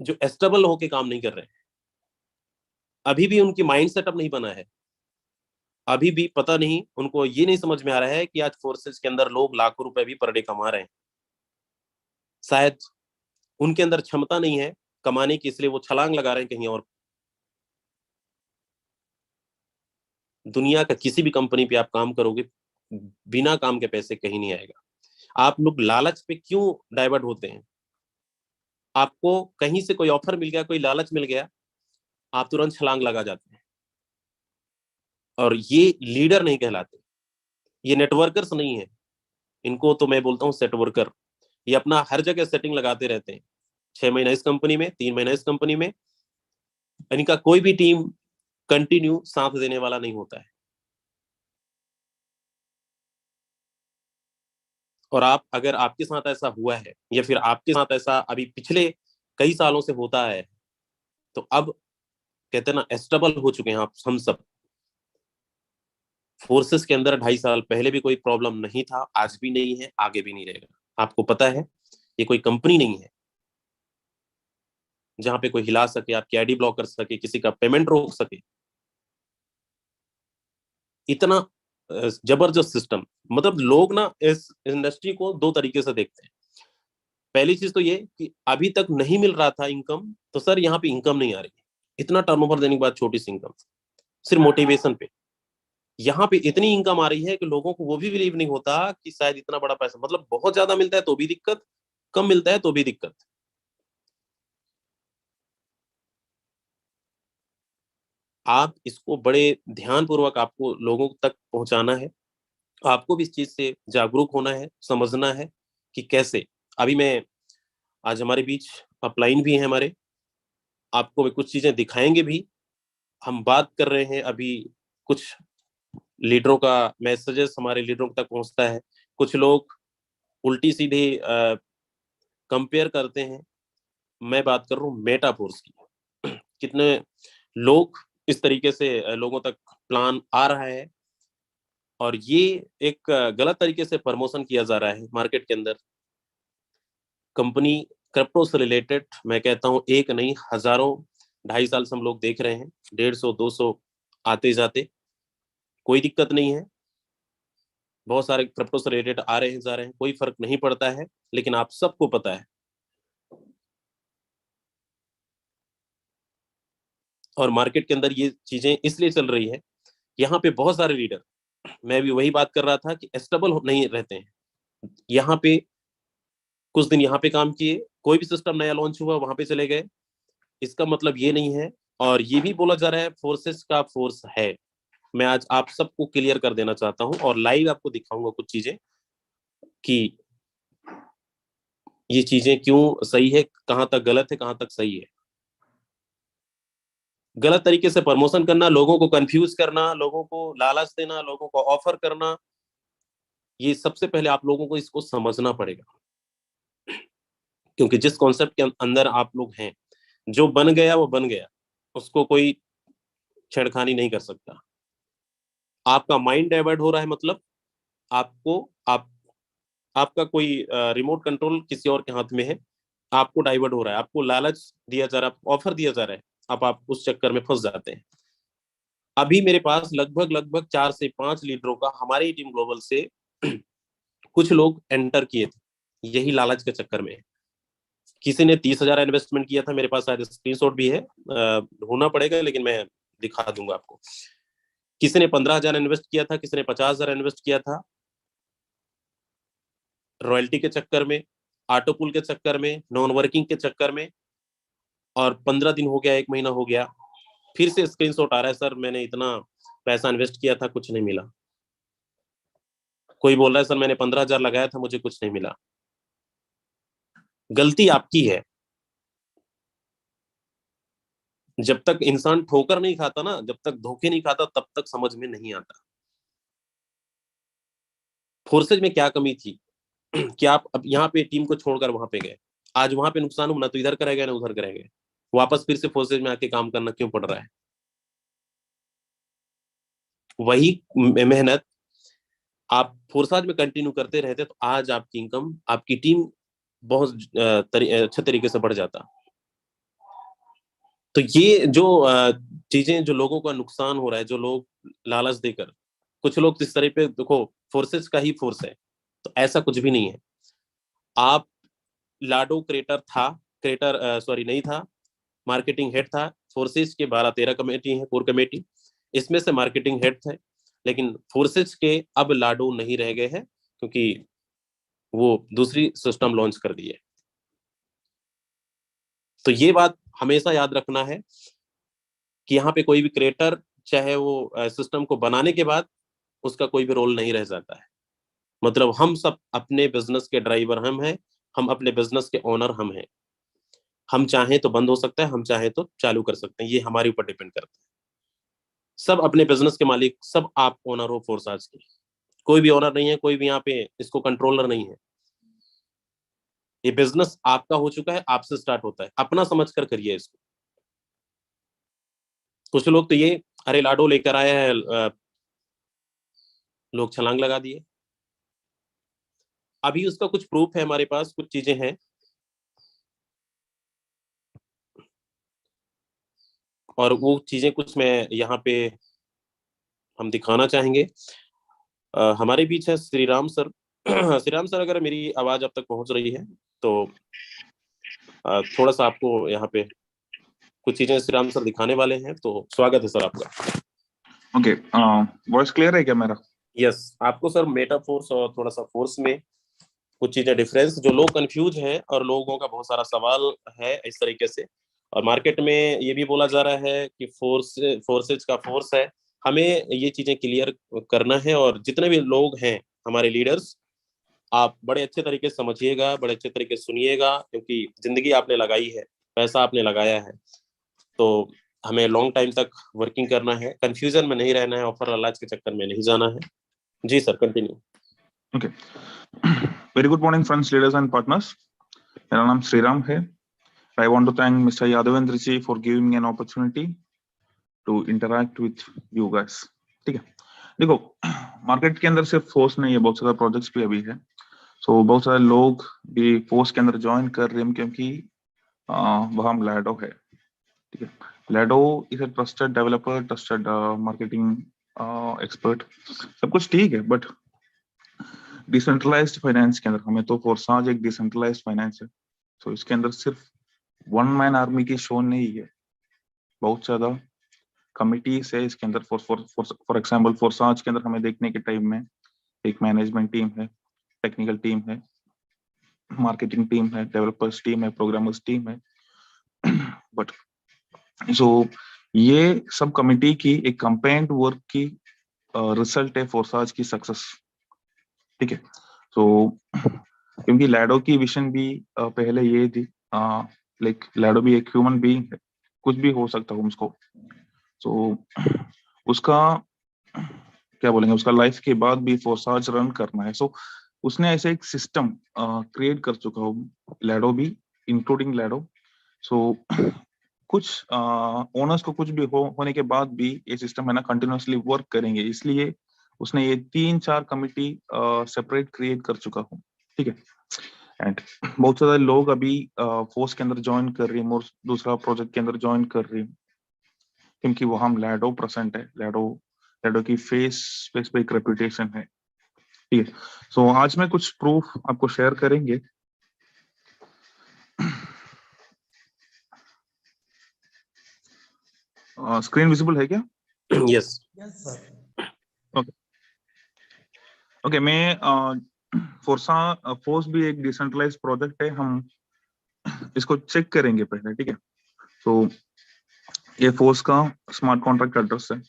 Speaker 2: जो एस्टेबल होके काम नहीं कर रहे हैं, अभी भी उनकी माइंड सेटअप नहीं बना है, अभी भी पता नहीं उनको ये नहीं समझ में आ रहा है कि आज फोर्सेज के अंदर लोग लाखों रुपए भी पर डे कमा रहे हैं। शायद उनके अंदर क्षमता नहीं है कमाने की, इसलिए वो छलांग लगा रहे हैं कहीं और। दुनिया का किसी भी कंपनी पे आप काम करोगे, बिना काम के पैसे कहीं नहीं आएगा। आप लोग लालच पे क्यों डाइवर्ट होते हैं? आपको कहीं से कोई ऑफर मिल गया, कोई लालच मिल गया, आप तुरंत छलांग लगा जाते हैं। और ये लीडर नहीं कहलाते, ये नेटवर्कर्स नहीं है, इनको तो मैं बोलता हूँ सेट वर्कर। ये अपना हर जगह सेटिंग लगाते रहते हैं, 6 महीना इस कंपनी में, 3 महीना इस कंपनी में। इनका कोई भी टीम कंटिन्यू साथ देने वाला नहीं होता है। और आप अगर आपके साथ ऐसा हुआ है या फिर आपके साथ ऐसा अभी पिछले कई सालों से होता है, तो अब कहते हैं ना एस्टेबल हो चुके हैं आप। हम सब फोर्सेस के अंदर 2.5 साल पहले भी कोई प्रॉब्लम नहीं था, आज भी नहीं है, आगे भी नहीं रहेगा। आपको पता है ये कोई कंपनी नहीं है जहां पे कोई हिला सके, आपकी आईडी ब्लॉक कर सके, किसी का पेमेंट रोक सके। इतना जबरदस्त सिस्टम। मतलब लोग ना इस इंडस्ट्री को दो तरीके से देखते हैं। पहली चीज तो ये कि अभी तक नहीं मिल रहा था इनकम, तो सर यहाँ पे इनकम नहीं आ रही। इतना टर्नओवर देने के बाद छोटी सी इनकम, सिर्फ मोटिवेशन पे। यहाँ पे इतनी इनकम आ रही है कि लोगों को वो भी बिलीव नहीं होता कि शायद इतना बड़ा पैसा, मतलब बहुत ज्यादा मिलता है तो भी दिक्कत, कम मिलता है तो भी दिक्कत। आप इसको बड़े ध्यान पूर्वक आपको लोगों तक पहुंचाना है। आपको भी इस चीज से जागरूक होना है, समझना है कि कैसे। अभी मैं आज हमारे बीच अपलाइन भी है हमारे, आपको भी कुछ चीजें दिखाएंगे भी। हम बात कर रहे हैं अभी, कुछ लीडरों का मैसेजेस हमारे लीडरों तक पहुंचता है। कुछ लोग उल्टी सीधी कंपेयर करते हैं। मैं बात कर रहा हूँ मेटाफोर्स की। कितने लोग इस तरीके से लोगों तक प्लान आ रहा है, और ये एक गलत तरीके से प्रमोशन किया जा रहा है मार्केट के अंदर। कंपनी क्रिप्टो से रिलेटेड मैं कहता हूँ एक नहीं हजारों, 2.5 साल से हम लोग देख रहे हैं, 150 200 आते जाते। कोई दिक्कत नहीं है। बहुत सारे क्रिप्टो से रिलेटेड आ रहे हैं जा रहे हैं, कोई फर्क नहीं पड़ता है, लेकिन आप सबको पता है। और मार्केट के अंदर ये चीजें इसलिए चल रही है, यहाँ पे बहुत सारे लीडर, मैं भी वही बात कर रहा था कि स्टेबल नहीं रहते हैं। यहाँ पे कुछ दिन यहाँ पे काम किए, कोई भी सिस्टम नया लॉन्च हुआ वहां पे चले गए, इसका मतलब ये नहीं है। और ये भी बोला जा रहा है फोर्सेस का फोर्स है। मैं आज आप सबको क्लियर कर देना चाहता हूं और लाइव आपको दिखाऊंगा कुछ चीजें कि ये चीजें क्यों सही है, कहां तक गलत है, कहां तक सही है। गलत तरीके से प्रमोशन करना, लोगों को कंफ्यूज करना, लोगों को लालच देना, लोगों को ऑफर करना, ये सबसे पहले आप लोगों को इसको समझना पड़ेगा। क्योंकि जिस कॉन्सेप्ट के अंदर आप लोग हैं, जो बन गया वो बन गया, उसको कोई छेड़खानी नहीं कर सकता। आपका माइंड डाइवर्ट हो रहा है, मतलब आपका कोई रिमोट कंट्रोल किसी और के हाथ में है, आपको डाइवर्ट हो रहा है, आपको लालच दिया जा रहा है, ऑफर दिया जा रहा है, अब आप उस चक्कर में फंस जाते हैं। अभी मेरे पास लगभग 4 से 5 लीडरों का हमारी टीम ग्लोबल से कुछ लोग एंटर किए थे यही लालच के चक्कर में। किसी ने 30,000 इन्वेस्टमेंट किया था, मेरे पास शायद स्क्रीनशॉट भी है, होना पड़ेगा लेकिन मैं दिखा दूंगा आपको। किसी ने 15,000 इन्वेस्ट किया था, किसी ने 50,000 इन्वेस्ट किया था, रॉयल्टी के चक्कर में, ऑटो पुल के चक्कर में, नॉन वर्किंग के चक्कर में। और 15 दिन हो गया, 1 महीना हो गया, फिर से स्क्रीनशॉट आ रहा है, सर मैंने इतना पैसा इन्वेस्ट किया था, कुछ नहीं मिला। कोई बोल रहा है सर मैंने 15,000 लगाया था, मुझे कुछ नहीं मिला। गलती आपकी है। जब तक इंसान ठोकर नहीं खाता ना, जब तक धोखे नहीं खाता, तब तक समझ में नहीं आता फोर्सेज में क्या कमी थी कि आप अब यहाँ पे टीम को छोड़कर वहां पे गए। आज वहां पे नुकसान हो, ना तो इधर करेंगे ना उधर करेंगे, वापस फिर से फोर्सेज में आके काम करना क्यों पड़ रहा है? वही मेहनत आप फोर्साज में कंटिन्यू करते रहते तो आज आपकी इनकम, आपकी टीम बहुत अच्छे तरीके से बढ़ जाता। तो ये जो चीजें, जो लोगों का नुकसान हो रहा है, जो लोग लालच देकर, कुछ लोग इस तरह पे देखो फोर्सेस का ही फोर्स है, तो ऐसा कुछ भी नहीं है। आप लाडो क्रिएटर सॉरी नहीं था, मार्केटिंग हेड था। फोर्सेस के 12-13 कमेटी है, कोर कमेटी, इसमें से मार्केटिंग हेड थे। लेकिन फोर्सेस के अब लाडो नहीं रह गए हैं, क्योंकि वो दूसरी सिस्टम लॉन्च कर दी है। तो ये बात हमेशा याद रखना है कि यहाँ पे कोई भी क्रिएटर, चाहे वो सिस्टम को बनाने के बाद उसका कोई भी रोल नहीं रह जाता है। मतलब हम सब अपने बिजनेस के ड्राइवर हम हैं, हम अपने बिजनेस के ओनर हम हैं। हम चाहें तो बंद हो सकता है, हम चाहें तो चालू कर सकते हैं, ये हमारे ऊपर डिपेंड करता है। सब अपने बिजनेस के मालिक, सब आप ओनर हो फोर्साज के। कोई भी ओनर नहीं है, कोई भी यहाँ पे इसको कंट्रोलर नहीं है। ये बिजनेस आपका हो चुका है, आपसे स्टार्ट होता है, अपना समझ कर करिए इसको। कुछ लोग तो ये अरे लाडो लेकर आया है, लोग छलांग लगा दिए। अभी उसका कुछ प्रूफ है हमारे पास, कुछ चीजें हैं। और वो चीजें कुछ मैं यहाँ पे हम दिखाना चाहेंगे। हमारे बीच है श्रीराम सर। श्रीराम सर, अगर मेरी आवाज अब तक पहुंच रही है तो थोड़ा सा आपको यहाँ पे कुछ चीजें श्रीराम सर दिखाने वाले हैं, तो स्वागत है सर आपका।
Speaker 5: ओके, वॉइस क्लियर है क्या मेरा?
Speaker 2: यस, आपको सर मेटाफोर्स और थोड़ा सा फोर्स में कुछ चीजें डिफरेंस, जो लोग कंफ्यूज हैं और लोगों का बहुत सारा सवाल है इस तरीके से। और मार्केट में ये भी बोला जा रहा है कि फोर्सेज का फोर्स है। हमें ये चीजें क्लियर करना है, और जितने भी लोग हैं हमारे लीडर्स, आप बड़े अच्छे तरीके से समझिएगा, बड़े अच्छे तरीके से सुनिएगा, क्योंकि जिंदगी आपने लगाई है, पैसा आपने लगाया है, तो हमें लॉन्ग टाइम तक वर्किंग करना है, कंफ्यूजन में नहीं रहना है, ऑफर लालच के चक्कर में नहीं जाना है। जी sir, continue.
Speaker 5: Okay, very good morning friends, leaders and partners. मेरा नाम श्रीराम है। I want to thank Mr. Yadavendra ji for giving me an opportunity to interact with you guys. ठीक है, देखो मार्केट के अंदर सिर्फ फोर्स नहीं है, बहुत सारे प्रोजेक्ट्स भी अभी है। सो बहुत सारे लोग भी फोर्स के अंदर ज्वाइन कर रहे हैं, क्योंकि वहाँ लाडो है। ठीक है, Lado is a trusted developer, trusted marketing expert, सब कुछ ठीक है, बट डिसेंट्रलाइज्ड फाइनेंस के अंदर हमें तो फोर्साज एक डिसेंट्रलाइज्ड फाइनेंस है, तो इसके अंदर सिर्फ वन मैन आर्मी की शो नहीं है, बहुत ज्यादा कमिटीज है इसके अंदर। फॉर एग्जांपल फोर्साज के अंदर हमें देखने के टाइम में एक मैनेजमेंट टीम है, टेक्निकल टीम है, मार्केटिंग टीम है, डेवलपर्स टीम है, प्रोग्रामर्स टीम है, बट सो ये सब कमिटी की एक कंबाइंड वर्क की रिजल्ट है फोर्साज की सक्सेस, ठीक है। तो क्योंकि लैडो की विजन भी पहले ये थी, लाइक लैडो भी एक ह्यूमन बीइंग है, कुछ भी हो सकता है उसको, तो उसका क्या बोलेंगे, उसका लाइफ के बाद भी फोर्साज रन करना है, सो उसने ऐसे एक सिस्टम क्रिएट कर चुका हो, लैडो भी इंक्लूडिंग लैडो। सो कुछ ओनर्स को कुछ भी होने के बाद भी ये सिस्टम है ना कंटिन्यूअसली वर्क करेंगे, इसलिए उसने ये 3-4 कमिटी सेपरेट क्रिएट कर चुका हूँ, ठीक है। एंड बहुत ज्यादा लोग अभी फोर्स के अंदर ज्वाइन कर रही है, दूसरा प्रोजेक्ट के अंदर ज्वाइन कर रही है, क्योंकि वो हम लैडो प्रेजेंट है, लैडो की फेस पे एक रेपुटेशन है, ठीक है। सो आज मैं कुछ प्रूफ आपको शेयर करेंगे। स्क्रीन विजिबल है क्या?
Speaker 2: Yes
Speaker 1: yes sir.
Speaker 5: ओके, मैं फोर्स भी एक डिसेंट्रलाइज्ड प्रोजेक्ट है, हम इसको चेक करेंगे पहले, ठीक है। तो ये फोर्स का स्मार्ट कॉन्ट्रैक्ट एड्रेस है,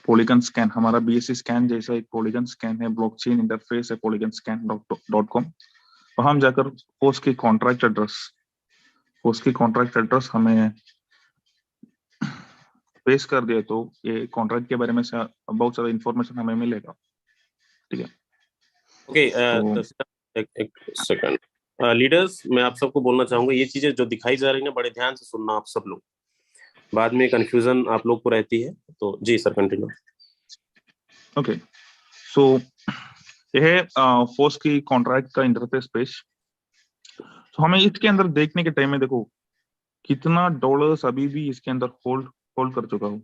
Speaker 5: पॉलीगन स्कैन, हमारा बीएससी स्कैन जैसा एक पॉलीगन स्कैन है, ब्लॉकचेन इंटरफेस है polygonscan.com। वहां जाकर फोर्स की कॉन्ट्रैक्ट एड्रेस हमें पेश कर दिया तो ये कॉन्ट्रैक्ट के बारे में बहुत सारा इंफॉर्मेशन हमें मिलेगा, ठीक है।
Speaker 2: ओके,
Speaker 5: तो
Speaker 2: एक सेकंड लीडर्स, मैं आप सबको बोलना चाहूंगा, ये चीजें जो दिखाई जा रही है ना, बड़े ध्यान से सुनना आप सब लोग, बाद में कंफ्यूजन आप लोग को रहती है, तो जी सर कंटिन्यू।
Speaker 5: ओके, सो यह फोर्स की कॉन्ट्रैक्ट का इंटरफेस पेज। तो हमें इसके अंदर देखने के टाइम में देखो कितना डॉलर्स अभी भी इसके अंदर होल्ड कर चुका हूँ,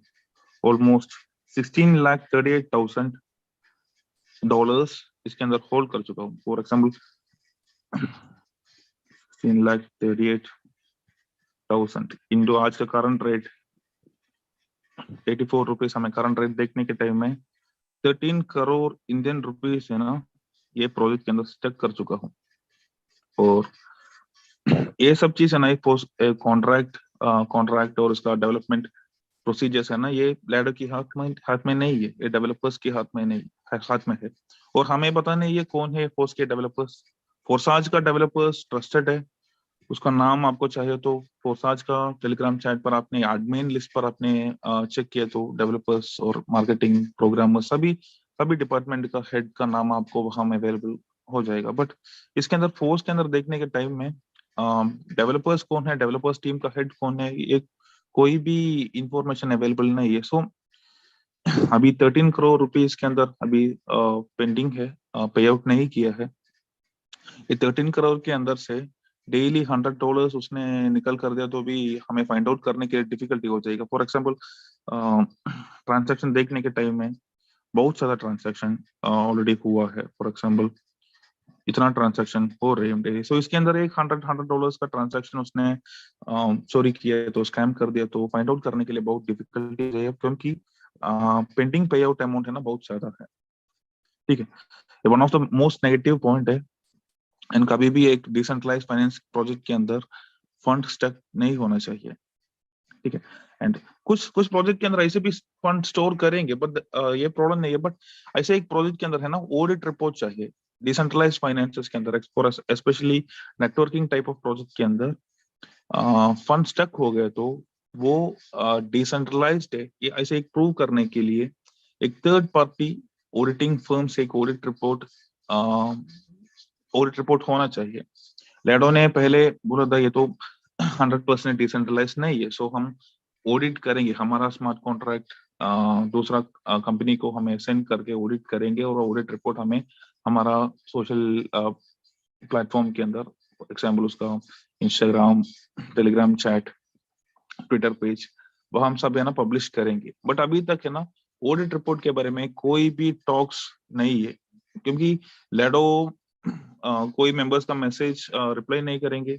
Speaker 5: ऑलमोस्ट $16,38,000 इसके अंदर होल्ड कर चुका हूँ। फॉर एग्जाम्पल 16,38,000 इंटू आज का करंट रेट 84 रुपीज, हमें करंट रेट देखने के टाइम में 13 करोड़ इंडियन रुपीज है ना, ये प्रोजेक्ट के अंदर स्टक कर चुका हूँ। और ये सब चीज है ना, एक कॉन्ट्रैक्ट और उसका डेवलपमेंट प्रोसीजर्स है ना, ये लैडो की हाथ में नहीं है, ये डेवलपर्स के हाथ में है। और हमें पता नहीं ये कौन है फोर्स के डेवलपर्स। फोर्साज का डेवलपर्स ट्रस्टेड है, उसका नाम आपको चाहिए तो फोर्साज का टेलीग्राम चैट पर आपने एडमिन लिस्ट पर आपने चेक किया तो डेवलपर्स और मार्केटिंग प्रोग्रामर सभी डिपार्टमेंट का हेड का नाम आपको वहां में अवेलेबल हो जाएगा। बट इसके अंदर फोर्स के अंदर देखने के टाइम में डेवलपर्स कौन है, डेवलपर्स टीम का हेड कौन है, ये कोई भी इंफॉर्मेशन अवेलेबल नहीं है। सो अभी 13 करोड़ रुपीस के अंदर अभी पेंडिंग है, पे आउट नहीं किया है। ये 13 करोड़ के अंदर से डेली $100 उसने निकल कर दिया तो भी हमें फाइंड आउट करने के लिए डिफिकल्टी हो जाएगा। फॉर एग्जाम्पल ट्रांजैक्शन देखने के टाइम में बहुत सारा ट्रांजैक्शन ऑलरेडी हुआ है, फॉर एग्जाम्पल इतना ट्रांजैक्शन हो रही है डेली। सो इसके अंदर एक $100 का ट्रांजैक्शन उसने चोरी किया तो स्कैम कर दिया तो फाइंड आउट करने के लिए बहुत डिफिकल्टी है, क्योंकि पेंडिंग पे आउट अमाउंट है ना बहुत ज्यादा है, ठीक है। ये one of the most negative point है। एंड कभी भी एक डिसेंट्रलाइज्ड फाइनेंस प्रोजेक्ट के अंदर फंड स्टक नहीं होना चाहिए, ठीक है। एंड कुछ प्रोजेक्ट के अंदर ऐसे भी फंड स्टोर करेंगे, बट ये प्रॉब्लम नहीं है। बट ऐसे एक प्रोजेक्ट के अंदर है ना ऑडिट रिपोर्ट चाहिए डिसेंट्रलाइज्ड फाइनेंसेस के अंदर, specially networking type of project के अंदर फंड स्टक हो गए तो वो डिसेंट्रलाइज्ड है, ये ऐसे एक प्रूव करने के लिए एक थर्ड पार्टी ऑडिटिंग फर्म से एक ऑडिट रिपोर्ट होना चाहिए। लैडो ने पहले बोला था ये तो 100% डिसेंट्रलाइज नहीं है, सो हम ऑडिट करेंगे, हमारा स्मार्ट कॉन्ट्रैक्ट दूसरा कंपनी को हमें सेंड करके ऑडिट करेंगे और ऑडिट रिपोर्ट हमें हमारा सोशल प्लेटफॉर्म के अंदर, एग्जाम्पल उसका Instagram, Telegram chat, Twitter page, वो हम सब है ना पब्लिश करेंगे। बट अभी तक है ना ऑडिट रिपोर्ट के बारे में कोई भी टॉक्स नहीं है, क्योंकि लेडो कोई मेंबर्स का मैसेज रिप्लाई नहीं करेंगे,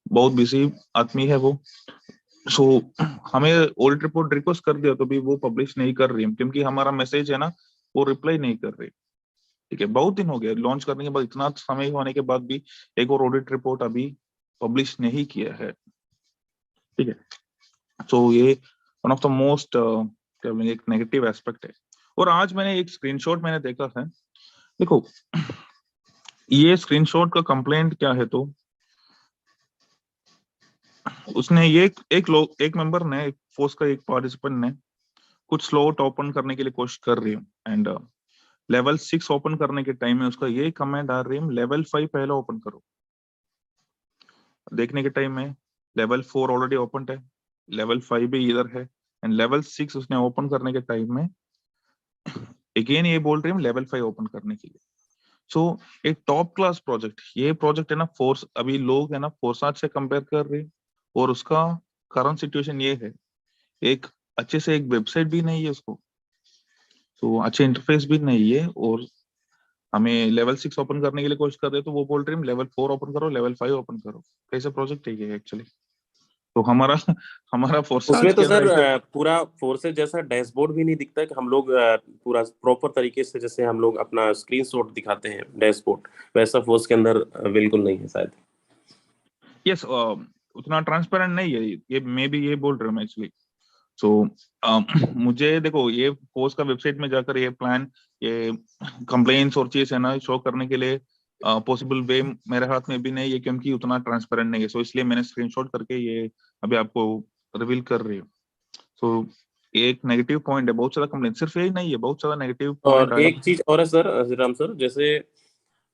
Speaker 5: बहुत बिजी आदमी है वो। सो हमें ऑडिट रिपोर्ट रिक्वेस्ट कर दिया तो भी वो पब्लिश नहीं कर रही है, क्योंकि हमारा मैसेज है ना वो रिप्लाई नहीं कर रही। ठीक है, बहुत दिन हो गए लॉन्च करने के बाद, इतना समय होने के बाद भी एक और ऑडिट रिपोर्ट अभी पब्लिश नहीं किया है। ठीक है, सो ये वन ऑफ द मोस्ट क्या बोलेंगे एक नेगेटिव एस्पेक्ट है। और आज मैंने एक स्क्रीनशॉट मैंने देखा है, देखो ये स्क्रीनशॉट का कंप्लेंट क्या है, तो उसने ये एक मेंबर ने, एक फोर्स का एक पार्टिसिपेंट ने कुछ स्लॉट ओपन करने के लिए कोशिश कर रही हूँ, एंड लेवल 6 ओपन करने के टाइम में उसका ये कमेंट आ रही है लेवल 5 पहले ओपन करो। देखने के टाइम में लेवल 4 ऑलरेडी ओपन है, लेवल 5 भी इधर है, एंड लेवल 6 उसने ओपन करने के टाइम में अगेन ये बोल रही है लेवल 5 ओपन करने के लिए। सो एक टॉप क्लास प्रोजेक्ट, ये प्रोजेक्ट है ना फोर्स, अभी लोग है ना फोर्साट से कंपेयर कर रहे हैं, और उसका करंट सिचुएशन ये है, एक अच्छे से एक वेबसाइट भी नहीं है उसको, तो अच्छे इंटरफेस भी नहीं है, और हमें लेवल 6 ओपन करने के लिए कोशिश कर रहे हैं तो वो बोल रहे हैं लेवल 4 ओपन करो, लेवल 5 ओपन करो। कैसे प्रोजेक्ट है ये एक्चुअली? तो हमारा हमारा फोर्साट
Speaker 2: उसमें तो
Speaker 5: के
Speaker 2: सर
Speaker 5: अंदर
Speaker 2: पूरा फोर्सेज जैसा डैशबोर्ड भी नहीं दिखता कि हम लोग पूरा प्रॉपर तरीके से जैसे हम लोग अपना स्क्रीनशॉट दिखाते हैं डैशबोर्ड, वैसा फोर्स के अंदर बिल्कुल नहीं है शायद।
Speaker 5: यस, उतना ट्रांसपेरेंट नहीं है ये, मैं भी ये बोल रहा हूँ एक्चुअली। सो मुझे देखो ये पोस्ट का वेबसाइट में जाकर ये प्लान, ये कंप्लेंट्स और चीज है ना शो करने के लिए पॉसिबल वे मेरे हाथ में भी नहीं है, क्योंकि उतना ट्रांसपेरेंट नहीं है। सो इसलिए मैंने स्क्रीनशॉट करके ये अभी आपको रिवील कर रही हूँ। सो एक नेगेटिव पॉइंट है, बहुत सारा कंप्लेंट, सिर्फ यही नहीं है, बहुत सारा नेगेटिव पॉइंट
Speaker 2: और
Speaker 5: आया।
Speaker 2: एक चीज और है सर श्रीराम सर, जैसे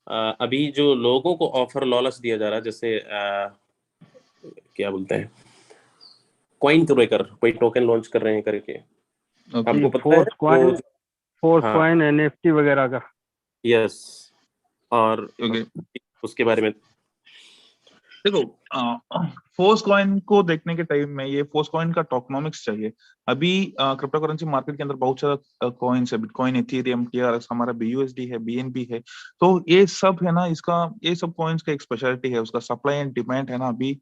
Speaker 2: अभी जो लोगों को ऑफर लॉलच दिया जा रहा है, जैसे क्या बोलते हैं कॉइन ब्रेकर, कोई टोकन लॉन्च कर रहे हैं करके, आपको पता है?
Speaker 3: फोर्स
Speaker 2: हाँ
Speaker 3: कॉइन एनएफटी वगैरह का।
Speaker 2: यस, और
Speaker 5: ओके
Speaker 2: उसके बारे में
Speaker 5: देखो फोर्स कॉइन को देखने के टाइम में ये फोर्स कॉइन का टोकनॉमिक्स चाहिए। अभी क्रिप्टो करेंसी मार्केट के अंदर बहुत सारा कॉइन्स है, बिटकॉइन, इथेरियम, टीआरएक्स, हमारा बीयूएसडी है, बीएनबी है। तो ये सब है ना, इसका ये सब कॉइन्स का एक स्पेशलिटी है, उसका सप्लाई एंड डिमांड है ना। अभी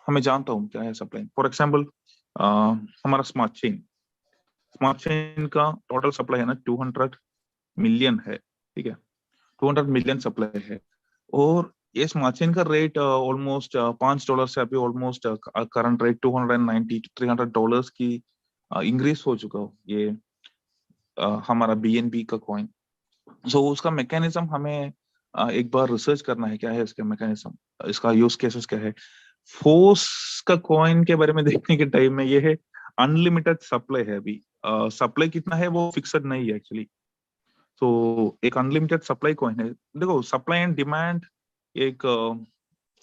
Speaker 5: हमें जानता हूँ क्या है सप्लाई। फॉर एग्जाम्पल हमारा स्मार्ट चेन का टोटल सप्लाई है ना 200 मिलियन है। ठीक है, 200 मिलियन सप्लाई है, और ये स्मार्ट चेन का रेट ऑलमोस्ट $5 से अभी ऑलमोस्ट करंट रेट $290 to $300 की इंक्रीज हो चुका हो ये हमारा बीएनबी का कॉइन। सो उसका मैकेनिज्म हमें एक बार रिसर्च करना है, क्या है इसका मैकेनिज्म, इसका यूज केसेस क्या है। फोर्स का कॉइन के बारे में देखने के टाइम में ये है अनलिमिटेड सप्लाई है। अभी सप्लाई कितना है वो फिक्सड नहीं है एक्चुअली। तो एक अनलिमिटेड सप्लाई कॉइन है। देखो सप्लाई एंड डिमांड एक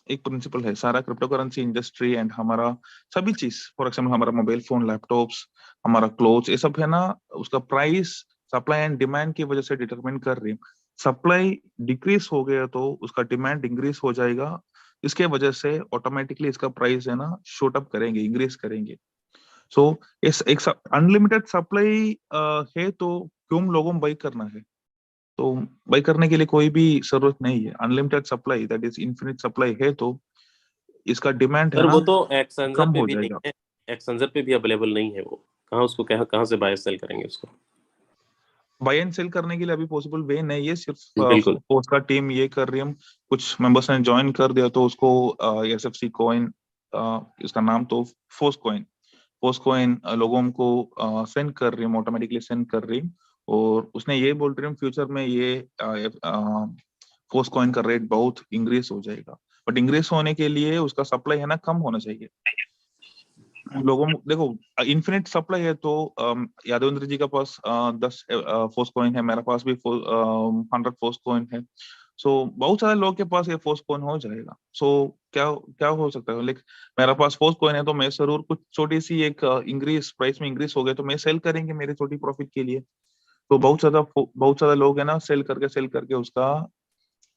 Speaker 5: एक प्रिंसिपल है सारा क्रिप्टो करेंसी इंडस्ट्री एंड हमारा सभी चीज। फॉर एग्जाम्पल हमारा मोबाइल फोन, लैपटॉप्स, हमारा क्लोथ्स, ये सब है ना, उसका प्राइस सप्लाई एंड डिमांड की वजह से डिटरमिन कर रही है। सप्लाई डिक्रीज हो गया तो उसका डिमांड इंक्रीज हो जाएगा, इसके वजह से ऑटोमेटिकली इसका प्राइस है ना शूट अप करेंगे, इंक्रीज करेंगे। सो इस एक अनलिमिटेड सप्लाई है तो क्यों लोगों को बाई करना है? तो बाई करने के लिए कोई भी जरूरत नहीं है। Unlimited supply that is infinite supply है तो इसका डिमांड है
Speaker 2: सर
Speaker 5: ना
Speaker 2: वो तो एक्सचेंजर
Speaker 5: कम
Speaker 2: पे
Speaker 5: हो
Speaker 2: भी नहीं
Speaker 5: जाएगा।
Speaker 2: है, एक्सचेंजर पे भी अवेलेबल नहीं है वो, कहाँ उसको कहाँ से बाय सेल करेंगे उसको?
Speaker 5: बाय एंड सेल करने के लिए अभी पॉसिबल वे नहीं है, सिर्फ
Speaker 2: बिल्कुल।
Speaker 5: पोस्ट का टीम ये कर रही है। कुछ मेंबर्स ने ज्वाइन कर दिया तो उसको एसएफसी कॉइन, इसका नाम तो फोर्स कॉइन लोगों को सेंड कर रही है, ऑटोमेटिकली सेंड कर रही है। और उसने ये बोल रही है फ्यूचर में ये फोर्स कॉइन का रेट बहुत इंक्रीज हो जाएगा, बट इंक्रीज होने के लिए उसका सप्लाई है ना कम होना चाहिए। लोगों देखो इन्फिनिट सप्लाई है तो यादवेंद्र जी के पास 10 फोर्स कॉइन है, मेरे पास भी 100 फोर्स कॉइन है। सो बहुत सारे लोगों के पास ये फोर्स कॉइन हो जाएगा। सो क्या क्या हो सकता है, लाइक मेरा पास फोर्स कॉइन है तो मैं जरूर कुछ छोटी सी एक इंक्रीज प्राइस में इंक्रीज हो गया तो मैं सेल करेंगे मेरे छोटी प्रॉफिट के लिए। तो बहुत ज्यादा लोग है ना सेल करके उसका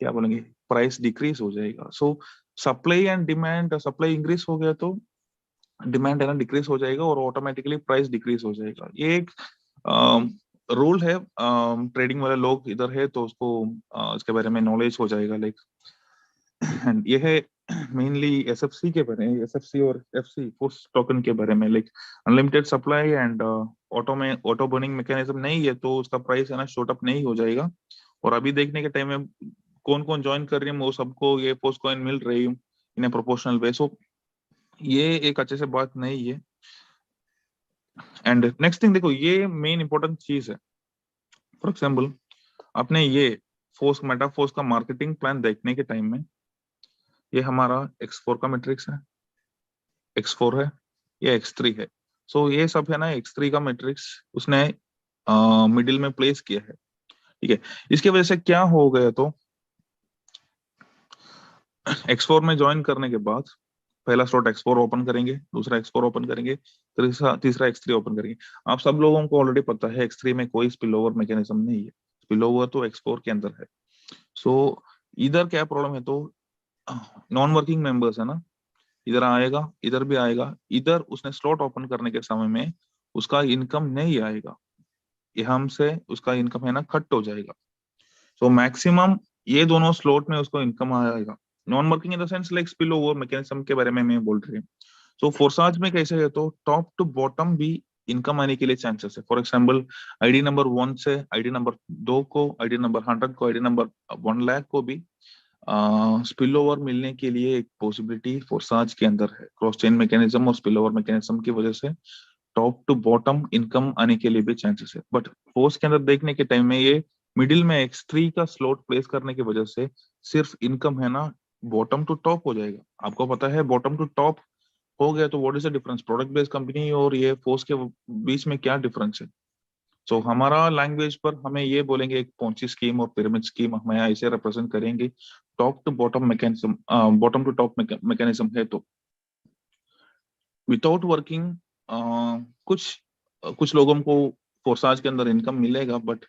Speaker 5: क्या बोलेंगे प्राइस डिक्रीज हो जाएगा। सो supply and demand, supply increase हो गया तो डिमांड है ना डिक्रीज हो जाएगा और ऑटोमेटिकली प्राइस डिक्रीज हो जाएगा। ये एक रूल है, ट्रेडिंग वाले लोग इधर है तो उसको इसके बारे में नॉलेज हो जाएगा। लाइक ये है मेनली एसएफसी के बारे में, एसएफसी और एफसी फॉर्स टोकन के बारे में। Like unlimited supply and auto burning mechanism नहीं है तो उसका प्राइस है ना शॉर्ट अप नहीं हो जाएगा। और अभी देखने के टाइम में कौन कौन ज्वाइन कर रही है वो सबको ये पोस्ट कॉइन मिल रही है इन ए प्रोपोर्शनल वे। सो ये एक अच्छे से बात नहीं है। एंड नेक्स्ट थिंग देखो, ये मेन इंपॉर्टेंट चीज है। फॉर एग्जाम्पल आपने ये फोर्स मेटाफोर्स का मार्केटिंग प्लान देखने के टाइम में ये हमारा X4 का मैट्रिक्स है, X4 है, ये X3 है। सो ये सब है ना X3 का मैट्रिक्स उसने मिडिल में प्लेस किया है, ठीक है। इसकी वजह से क्या हो गया, तो X4 में ज्वाइन करने के बाद पहला स्लॉट X4 ओपन करेंगे, दूसरा X4 ओपन करेंगे, तीसरा X3 ओपन करेंगे। आप सब लोगों को ऑलरेडी पता है X3 में कोई स्पिल ओवर मैकेनिज्म नहीं है, स्पिल ओवर तो X4 के अंदर है। सो इधर क्या प्रॉब्लम है, तो नॉन वर्किंग मेंबर्स है ना, इधर आएगा, इधर भी आएगा, इधर उसने स्लॉट ओपन करने के समय में उसका इनकम नहीं आएगा, यहाँ से उसका इनकम है ना कट हो जाएगा। सो मैक्सिमम ये दोनों स्लॉट में उसको इनकम आएगा। Non working in the sense like spill over mechanism के बारे में मैं बोल रही हूँ। सो फोर्साज में कैसे है, तो टॉप टू बॉटम भी इनकम आने के लिए चांसेस है। फॉर एग्जाम्पल आईडी नंबर 1 से आईडी नंबर 2 को, आईडी नंबर 100 को, आईडी नंबर 1 लाख को भी स्पिल ओवर मिलने के लिए एक पॉसिबिलिटी फोर्साज के अंदर है। क्रॉस चेन मैकेनिज्म और स्पिल ओवर मैकेनिज्म की वजह से टॉप टू बॉटम इनकम आने के लिए भी चांसेस है। बट फोर्स के अंदर देखने के टाइम में ये मिडिल में X3 का स्लॉट प्लेस करने की वजह से सिर्फ इनकम है ना बॉटम टू टॉप हो जाएगा। आपको पता है बॉटम टू टॉप हो गया तो what is the difference, product based company और ये फोर्स के बीच में क्या डिफरेंस है। सो हमारा लैंग्वेज पर हमें ये बोलेंगे एक पोंची स्कीम और पिरामिड स्कीम हमें ऐसे रिप्रेजेंट करेंगे। Top to bottom mechanism, bottom to top mechanism है। तो विदाउट वर्किंग कुछ लोगों को फोर्साज के अंदर इनकम मिलेगा, बट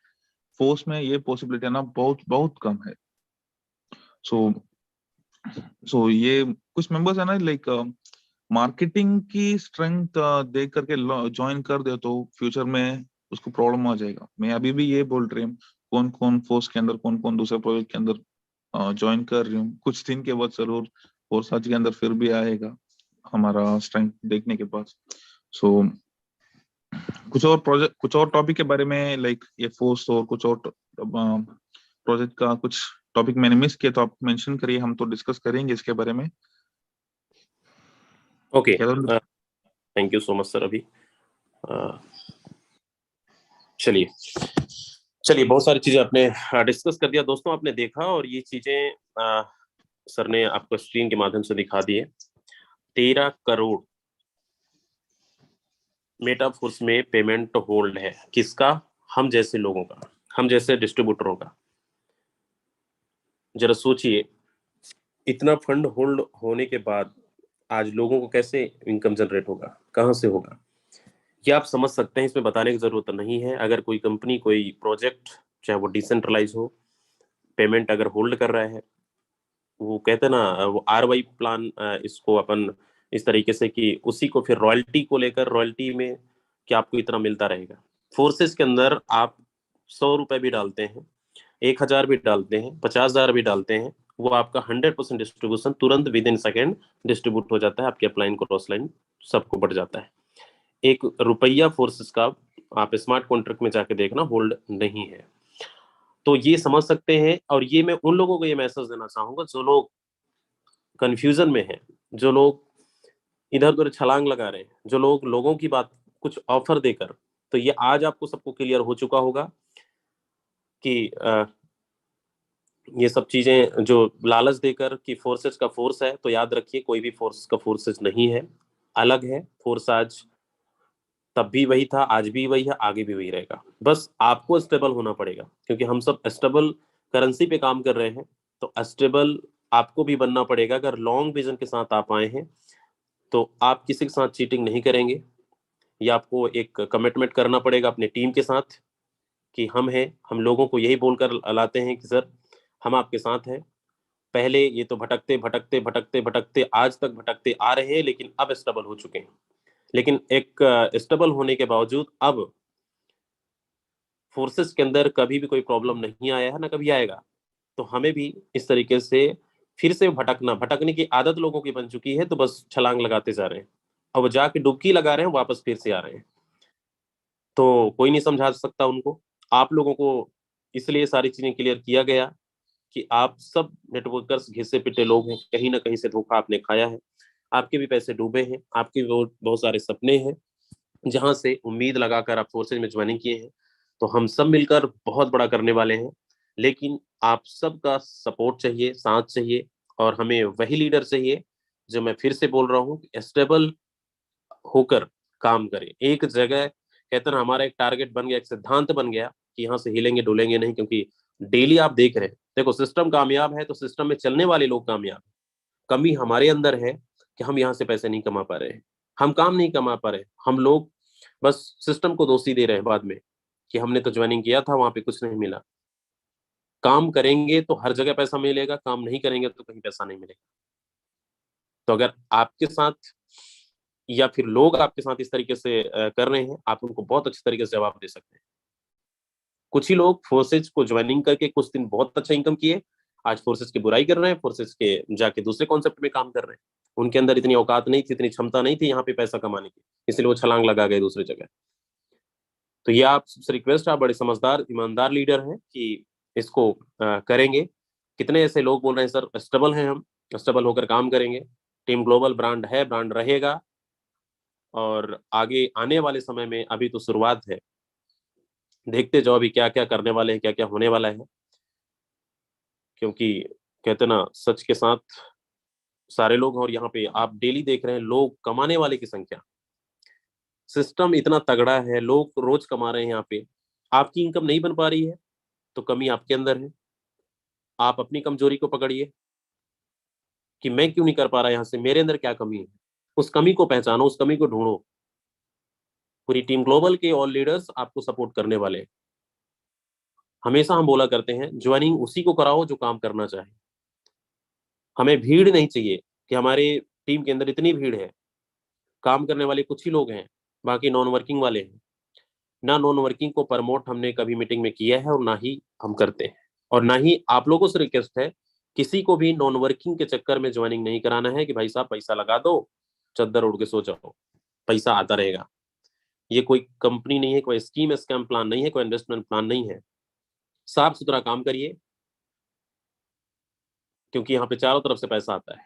Speaker 5: फोर्स में ये पॉसिबिलिटी ना बहुत बहुत कम है। सो ये कुछ मेंबर्स है ना लाइक मार्केटिंग की स्ट्रेंथ देख करके ज्वाइन कर दे तो फ्यूचर में उसको प्रॉब्लम आ जाएगा। मैं अभी भी ये बोल रही हूँ कौन कौन फोर्स के अंदर, कौन कौन दूसरे प्रोजेक्ट के अंदर ज्वाइन कर रही हूँ। कुछ दिन के बाद जरूर फोर्स के अंदर फिर भी आएगा हमारा स्ट्रेंथ देखने के बाद। सो कुछ और प्रोजेक्ट, कुछ और टॉपिक के बारे में लाइक ये फोर्स और कुछ और प्रोजेक्ट का कुछ टॉपिक मैंने मिस किया तो आप मेंशन करिए, हम तो डिस्कस करेंगे इसके बारे में।
Speaker 2: Okay, thank you so much sir. अभी चलिए बहुत सारी चीजें आपने डिस्कस कर दिया दोस्तों, आपने देखा और ये चीजें सर ने आपको स्क्रीन के माध्यम से दिखा दी है। 13 करोड़ मेटाफोर्स में पेमेंट होल्ड है, किसका? हम जैसे लोगों का, हम जैसे डिस्ट्रीब्यूटरों का। जरा सोचिए इतना फंड होल्ड होने के बाद आज लोगों को कैसे इनकम जनरेट होगा, कहां से होगा, ये आप समझ सकते हैं। इसमें बताने की जरूरत नहीं है। अगर कोई कंपनी, कोई प्रोजेक्ट, चाहे वो डिसेंट्रलाइज हो, पेमेंट अगर होल्ड कर रहा है, वो कहते हैं ना वो ROI प्लान, इसको अपन इस तरीके से कि उसी को फिर रॉयल्टी को लेकर, रॉयल्टी में कि आपको इतना मिलता रहेगा। फोर्सेस के अंदर आप 100 रुपए भी डालते हैं, 1000 भी डालते हैं, 50,000 भी डालते हैं, वो आपका 100% डिस्ट्रीब्यूशन तुरंत विद इन सेकेंड डिस्ट्रीब्यूट हो जाता है, आपके अपलाइन क्रॉस लाइन सबको बढ़ जाता है। 1 रुपया फोर्सेस का आप स्मार्ट कॉन्ट्रैक्ट में जाके देखना होल्ड नहीं है। तो ये समझ सकते हैं। और ये मैं उन लोगों को ये मैसेज देना चाहूंगा जो लोग कंफ्यूजन में हैं, जो लोग इधर उधर छलांग लगा रहे हैं, जो लोग लोगों की बात कुछ ऑफर देकर, तो ये आज आपको सबको क्लियर हो चुका होगा कि ये सब चीजें जो लालच देकर कि फोर्सेस का फोर्स है, तो याद रखिए कोई भी फोर्स का फोर्सेस नहीं है, अलग है। फोर्स आज तब भी वही था, आज भी वही है, आगे भी वही रहेगा। बस आपको स्टेबल होना पड़ेगा, क्योंकि हम सब स्टेबल करेंसी पे काम कर रहे हैं, तो स्टेबल आपको भी बनना पड़ेगा। अगर लॉन्ग विजन के साथ आप आए हैं तो आप किसी के साथ चीटिंग नहीं करेंगे। या आपको एक कमिटमेंट करना पड़ेगा अपने टीम के साथ कि हम हैं, हम लोगों को यही बोलकर लाते हैं कि सर हम आपके साथ हैं, पहले ये तो भटकते भटकते भटकते भटकते आज तक भटकते आ रहे हैं, लेकिन अब स्टेबल हो चुके हैं। लेकिन एक स्टेबल होने के बावजूद अब फोर्सेस के अंदर कभी भी कोई प्रॉब्लम नहीं आया है, ना कभी आएगा। तो हमें भी इस तरीके से फिर से भटकने की आदत लोगों की बन चुकी है, तो बस छलांग लगाते जा रहे हैं। अब जाके डुबकी लगा रहे हैं, वापस फिर से आ रहे हैं। तो कोई नहीं समझा सकता उनको। आप लोगों को इसलिए सारी चीजें क्लियर किया गया कि आप सब नेटवर्कर्स घिसे पिटे लोग हैं, कहीं ना कहीं से धोखा आपने खाया है, आपके भी पैसे डूबे हैं, आपके बहुत सारे सपने हैं जहां से उम्मीद लगाकर आप फोर्सेज में ज्वाइनिंग किए हैं। तो हम सब मिलकर बहुत बड़ा करने वाले हैं, लेकिन आप सबका सपोर्ट चाहिए, साथ चाहिए, और हमें वही लीडर चाहिए जो मैं फिर से बोल रहा हूँ, स्टेबल होकर काम करे एक जगह। कहते हैं ना, हमारा एक टारगेट बन गया, एक सिद्धांत बन गया कि यहाँ से हिलेंगे डुलेंगे नहीं, क्योंकि डेली आप देख रहे हैं, देखो सिस्टम कामयाब है तो सिस्टम में चलने वाले लोग कामयाब है। कमी हमारे अंदर है कि हम यहाँ से पैसे नहीं कमा पा रहे हैं, हम काम नहीं कमा पा रहे, हम लोग बस सिस्टम को दोषी दे रहे हैं बाद में कि हमने तो ज्वाइनिंग किया था, वहां पे कुछ नहीं मिला। काम करेंगे तो हर जगह पैसा मिलेगा, काम नहीं करेंगे तो कहीं पैसा नहीं मिलेगा। तो अगर आपके साथ या फिर लोग आपके साथ इस तरीके से कर रहे हैं, आप उनको बहुत अच्छी तरीके से जवाब दे सकते हैं। कुछ ही लोग फोर्सेज को ज्वाइनिंग करके कुछ दिन बहुत अच्छा इनकम किए, आज फोर्सेज की बुराई कर रहे हैं, फोर्सेज के जाके दूसरे कॉन्सेप्ट में काम कर रहे हैं। उनके अंदर इतनी औकात नहीं थी, इतनी क्षमता नहीं थी यहाँ पे पैसा कमाने की, इसलिए वो छलांग लगा गए दूसरी जगह। तो ये आप सबसे रिक्वेस्ट है, आप बड़े समझदार ईमानदार लीडर हैं कि इसको करेंगे। कितने ऐसे लोग बोल रहे हैं सर स्टेबल हैं, हम स्टेबल होकर काम करेंगे, टीम ग्लोबल ब्रांड है, ब्रांड रहेगा, और आगे आने वाले समय में अभी तो शुरुआत है, देखते जाओ अभी क्या क्या करने वाले हैं, क्या क्या होने वाला है। क्योंकि कहते ना, सच के साथ सारे लोग हैं, और यहाँ पे आप डेली देख रहे हैं लोग कमाने वाले की संख्या, सिस्टम इतना तगड़ा है, लोग रोज कमा रहे हैं यहाँ पे, आपकी इनकम नहीं बन पा रही है तो कमी आपके अंदर है। आप अपनी कमजोरी को पकड़िए कि मैं क्यों नहीं कर पा रहा यहाँ से, मेरे अंदर क्या कमी है, उस कमी को पहचानो, उस कमी को ढूंढो। पूरी टीम ग्लोबल के ऑल लीडर्स आपको सपोर्ट करने वाले हैं। हमेशा हम बोला करते हैं ज्वाइनिंग उसी को कराओ जो काम करना चाहे। हमें भीड़ नहीं चाहिए कि हमारे टीम के अंदर इतनी भीड़ है, काम करने वाले कुछ ही लोग हैं, बाकी नॉन वर्किंग वाले हैं। ना नॉन वर्किंग को प्रमोट हमने कभी मीटिंग में किया है, और ना ही हम करते हैं, और ना ही आप लोगों से रिक्वेस्ट है, किसी को भी नॉन वर्किंग के चक्कर में ज्वाइनिंग नहीं कराना है कि भाई साहब पैसा लगा दो, चद्दर उड़ के सो जाओ, पैसा आता रहेगा। ये कोई कंपनी नहीं है, कोई स्कीम स्कैम प्लान नहीं है, कोई इन्वेस्टमेंट प्लान नहीं है। साफ सुथरा काम करिए, क्योंकि यहाँ पे चारों तरफ से पैसा आता है।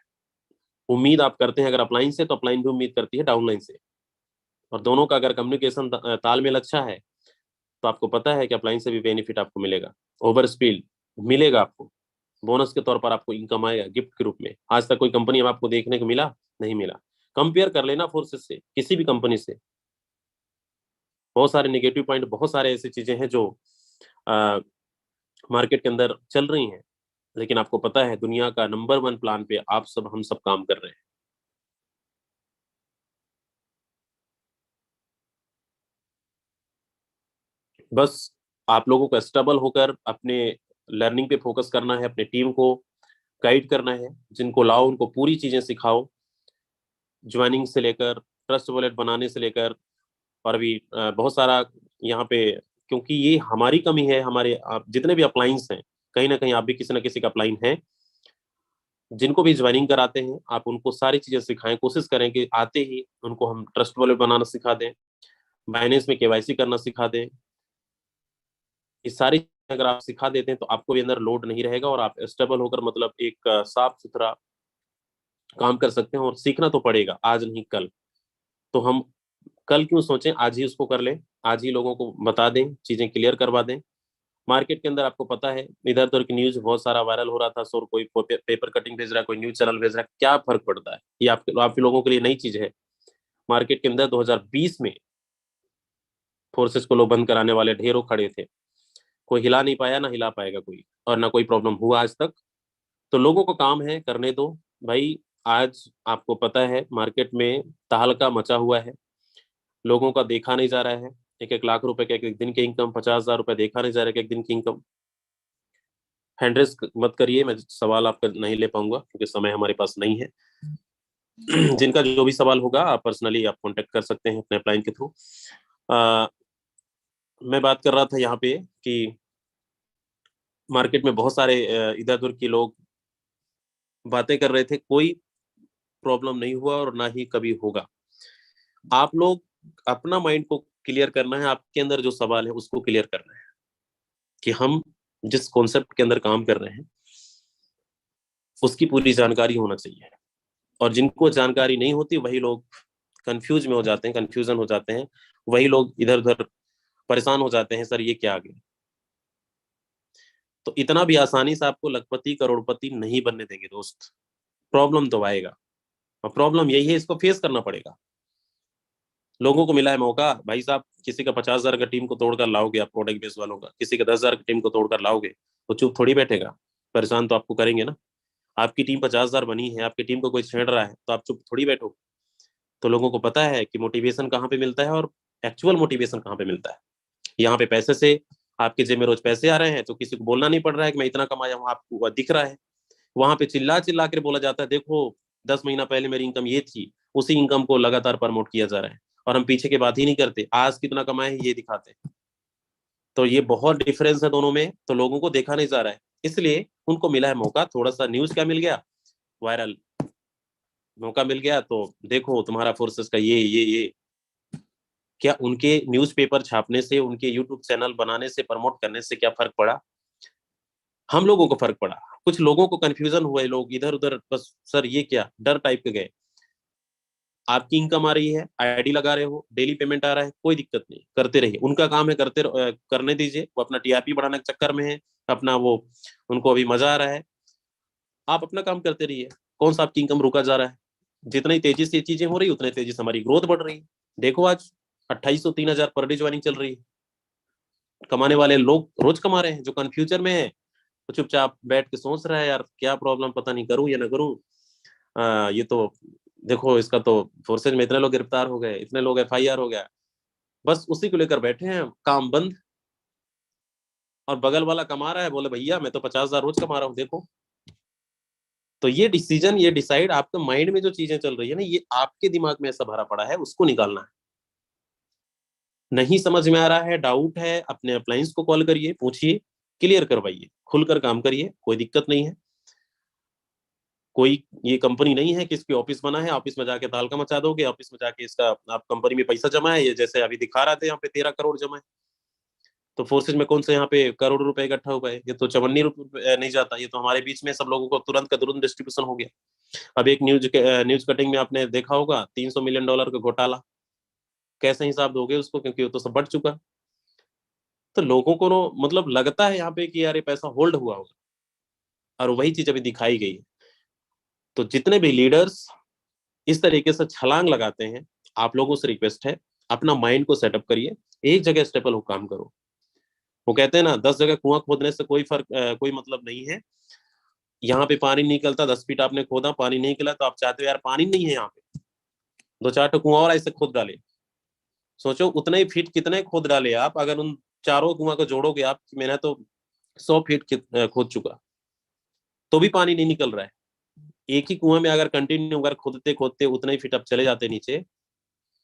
Speaker 2: उम्मीद आप करते हैं अगर अपलाइन से, तो अपलाइन भी उम्मीद करती है डाउनलाइन से, और दोनों का अगर कम्युनिकेशन तालमेल अच्छा है तो आपको पता है कि अपलाइन से भी बेनिफिट आपको मिलेगा, ओवर स्पीड मिलेगा आपको, बोनस के तौर पर आपको इनकम आएगा गिफ्ट के रूप में। आज तक कोई कंपनी में आपको देखने को मिला? नहीं मिला। कंपेयर कर लेना फोर्सेस से, किसी भी कंपनी से। बहुत सारे नेगेटिव पॉइंट, बहुत सारे ऐसी चीजें हैं जो मार्केट के अंदर चल रही हैं, लेकिन आपको पता है दुनिया का नंबर 1 प्लान पे आप सब हम सब काम कर रहे हैं। बस आप लोगों को स्टेबल होकर अपने लर्निंग पे फोकस करना है, अपने टीम को गाइड करना है, जिनको लाओ उनको पूरी चीजें सिखाओ, ज्वाइनिंग से लेकर ट्रस्ट वॉलेट बनाने से लेकर, और अभी बहुत सारा यहाँ पे, क्योंकि ये हमारी कमी है, हमारे आप जितने भी अप्लाइंस हैं, कहीं ना कहीं आप भी किसी ना किसी का अप्लाइन है, जिनको भी ज्वाइनिंग कराते हैं आप उनको सारी चीजें सिखाएं, कोशिश करें कि आते ही उनको हम ट्रस्ट वॉलेट बनाना सिखा दें, बाइनेंस में केवाईसी करना सिखा दें। ये सारी अगर आप सिखा देते हैं तो आपको भी अंदर लोड नहीं रहेगा, और आप स्टेबल होकर मतलब एक साफ सुथरा काम कर सकते हैं। और सीखना तो पड़ेगा, आज नहीं कल। तो हम कल क्यों सोचें, आज ही उसको कर लें, आज ही लोगों को बता दें, चीजें क्लियर करवा दें। मार्केट के अंदर आपको पता है इधर उधर की न्यूज बहुत सारा वायरल हो रहा था, सो कोई पेपर कटिंग भेज रहा है, कोई न्यूज चैनल भेज रहा है, क्या फर्क पड़ता है? ये आप लोगों के लिए नई चीज है। मार्केट के अंदर 2020 में फोर्सेस को लोग बंद कराने वाले ढेरों खड़े थे, कोई हिला नहीं पाया, ना हिला पाएगा कोई, और ना कोई प्रॉब्लम हुआ आज तक। तो लोगों को काम है, करने दो भाई। आज आपको पता है मार्केट में तहलका मचा हुआ है, लोगों का देखा नहीं जा रहा है, 1-1 लाख रुपए के एक दिन की इनकम, 50,000 रुपए देखा नहीं जा रहा है एक दिन की इनकम। हैंड रेस मत करिए, मैं सवाल आपका नहीं ले पाऊंगा क्योंकि समय हमारे पास नहीं है। जिनका जो भी सवाल होगा आप पर्सनली आप कांटेक्ट कर सकते हैं अपने अपलाइन के थ्रू। मैं बात कर रहा था यहाँ पे कि मार्केट में बहुत सारे इधर उधर के लोग बातें कर रहे थे, कोई प्रॉब्लम नहीं हुआ और ना ही कभी होगा। आप लोग अपना माइंड को क्लियर करना है, आपके अंदर जो सवाल है उसको क्लियर करना है कि हम जिस कॉन्सेप्ट के अंदर काम कर रहे हैं उसकी पूरी जानकारी होना चाहिए। और जिनको जानकारी नहीं होती वही लोग कंफ्यूज में हो जाते हैं, कंफ्यूजन हो जाते हैं, वही लोग इधर उधर परेशान हो जाते हैं, सर ये क्या आ गया। तो इतना भी आसानी से आपको लखपति करोड़पति नहीं बनने देंगे दोस्त, प्रॉब्लम तो आएगा और प्रॉब्लम यही है, इसको फेस करना पड़ेगा। लोगों को मिला है मौका, भाई साहब किसी का 50,000 का टीम को तोड़कर लाओगे आप, प्रोडक्ट बेस वालों का, किसी का 10,000 की टीम को तोड़कर लाओगे, वो चुप थोड़ी बैठेगा, परेशान तो आपको करेंगे ना। आपकी टीम 50,000 बनी है, आपकी टीम को कोई छेड़ रहा है तो आप चुप थोड़ी बैठो। तो लोगों को पता है कि मोटिवेशन कहाँ पे मिलता है और एक्चुअल मोटिवेशन कहाँ पे मिलता है। यहाँ पे पैसे से आपके जेब में रोज पैसे आ रहे हैं तो किसी को बोलना नहीं पड़ रहा है कि मैं इतना कमाया हूँ, आपको दिख रहा है। वहां पे चिल्ला चिल्ला कर बोला जाता है देखो 10 महीना पहले मेरी इनकम ये थी, उसी इनकम को लगातार प्रमोट किया जा रहा है और हम पीछे की बात ही नहीं करते, आज कितना कमाए हैं ये दिखाते हैं। तो ये बहुत डिफरेंस है दोनों में, तो लोगों को देखा नहीं जा रहा है, इसलिए उनको मिला है मौका। थोड़ा सा न्यूज क्या मिल गया, वायरल मौका मिल गया, तो देखो तुम्हारा फोर्सेस का ये क्या उनके न्यूज़पेपर छापने से, उनके यूट्यूब चैनल बनाने से, प्रमोट करने से क्या फर्क पड़ा? हम लोगों को फर्क पड़ा। कुछ लोगों को कंफ्यूजन हुए, लोग इधर उधर बस सर ये क्या, डर टाइप के गए। आपकी इनकम आ रही है, आईडी लगा रहे हो, डेली पेमेंट आ रहा है, कोई दिक्कत नहीं, करते रहिए, उनका काम है, करने दीजिए। वो अपना टीआरपी बढ़ाने के चक्कर में है, अपना वो उनको अभी मजा आ रहा है, आप अपना काम करते रहिए। कौन सा आपकी इनकम रुका जा रहा है? जितनी तेजी से चीजें हो रही उतनी तेजी से हमारी ग्रोथ बढ़ रही है। देखो आज 2,800 3,000 पर डे ज्वाइनिंग चल रही है। कमाने वाले लोग रोज कमा रहे हैं, जो कंफ्यूजन में है तो चुपचाप बैठ के सोच रहा है यार क्या प्रॉब्लम, पता नहीं करूं या ना करूं। ये तो देखो इसका तो फोर्सेज में इतने लोग गिरफ्तार हो गए, इतने लोग एफआईआर हो गया, बस उसी को लेकर बैठे हैं, काम बंद। और बगल वाला कमा रहा है, बोले भैया मैं तो 50,000 रोज कमा रहा हूँ, देखो। तो ये डिसीजन, ये डिसाइड, आपके माइंड में जो चीजें चल रही है ना, ये आपके दिमाग में ऐसा भरा पड़ा है, उसको निकालना है। नहीं समझ में आ रहा है, डाउट है, अपने अप्लायंस को कॉल करिए, पूछिए, क्लियर करवाइए, खुलकर काम करिए, कोई दिक्कत नहीं है। कोई ये कंपनी नहीं है कि इसकी ऑफिस बना है, ऑफिस में जाके तालका मचा दोगे, ऑफिस में जाके इसका आप कंपनी में पैसा जमा है, ये जैसे अभी दिखा रहे थे यहाँ पे 13 करोड़ जमा है। तो फोर्सेज में कौन से यहाँ पे करोड़ रुपए इकट्ठा हुआ है? ये तो 54 रुपए नहीं जाता, ये तो हमारे बीच में सब लोगों को तुरंत का तुरंत डिस्ट्रीब्यूशन हो गया। अब एक न्यूज कटिंग में आपने देखा होगा $300 मिलियन का घोटाला, कैसे हिसाब दोगे उसको, क्योंकि वो तो सब बढ़ चुका। तो लोगों को मतलब लगता है यहाँ पे कि यार ये पैसा होल्ड हुआ होगा, और वही चीज अभी दिखाई गई है। तो जितने भी लीडर्स इस तरीके से छलांग लगाते हैं, आप लोगों से रिक्वेस्ट है अपना माइंड को सेटअप करिए, एक जगह स्टेबल हो काम करो। वो कहते हैं ना 10 जगह कुआं खोदने से कोई मतलब नहीं है। यहाँ पे पानी निकलता, 10 फीट आपने खोदा, पानी नहीं निकला, तो आप चाहते हो यार पानी नहीं है यहाँ पे, 2-4 कुआं और ऐसे खोद डाले। सोचो उतने ही फीट कितने खोद डाले आप, अगर उन चारों कुआं को जोड़ोगे आप, मैंने तो 100 फीट खोद चुका, तो भी पानी नहीं निकल रहा है। एक ही कुआं में अगर कंटिन्यू अगर खोदते खोदते उतने ही फीट आप चले जाते नीचे,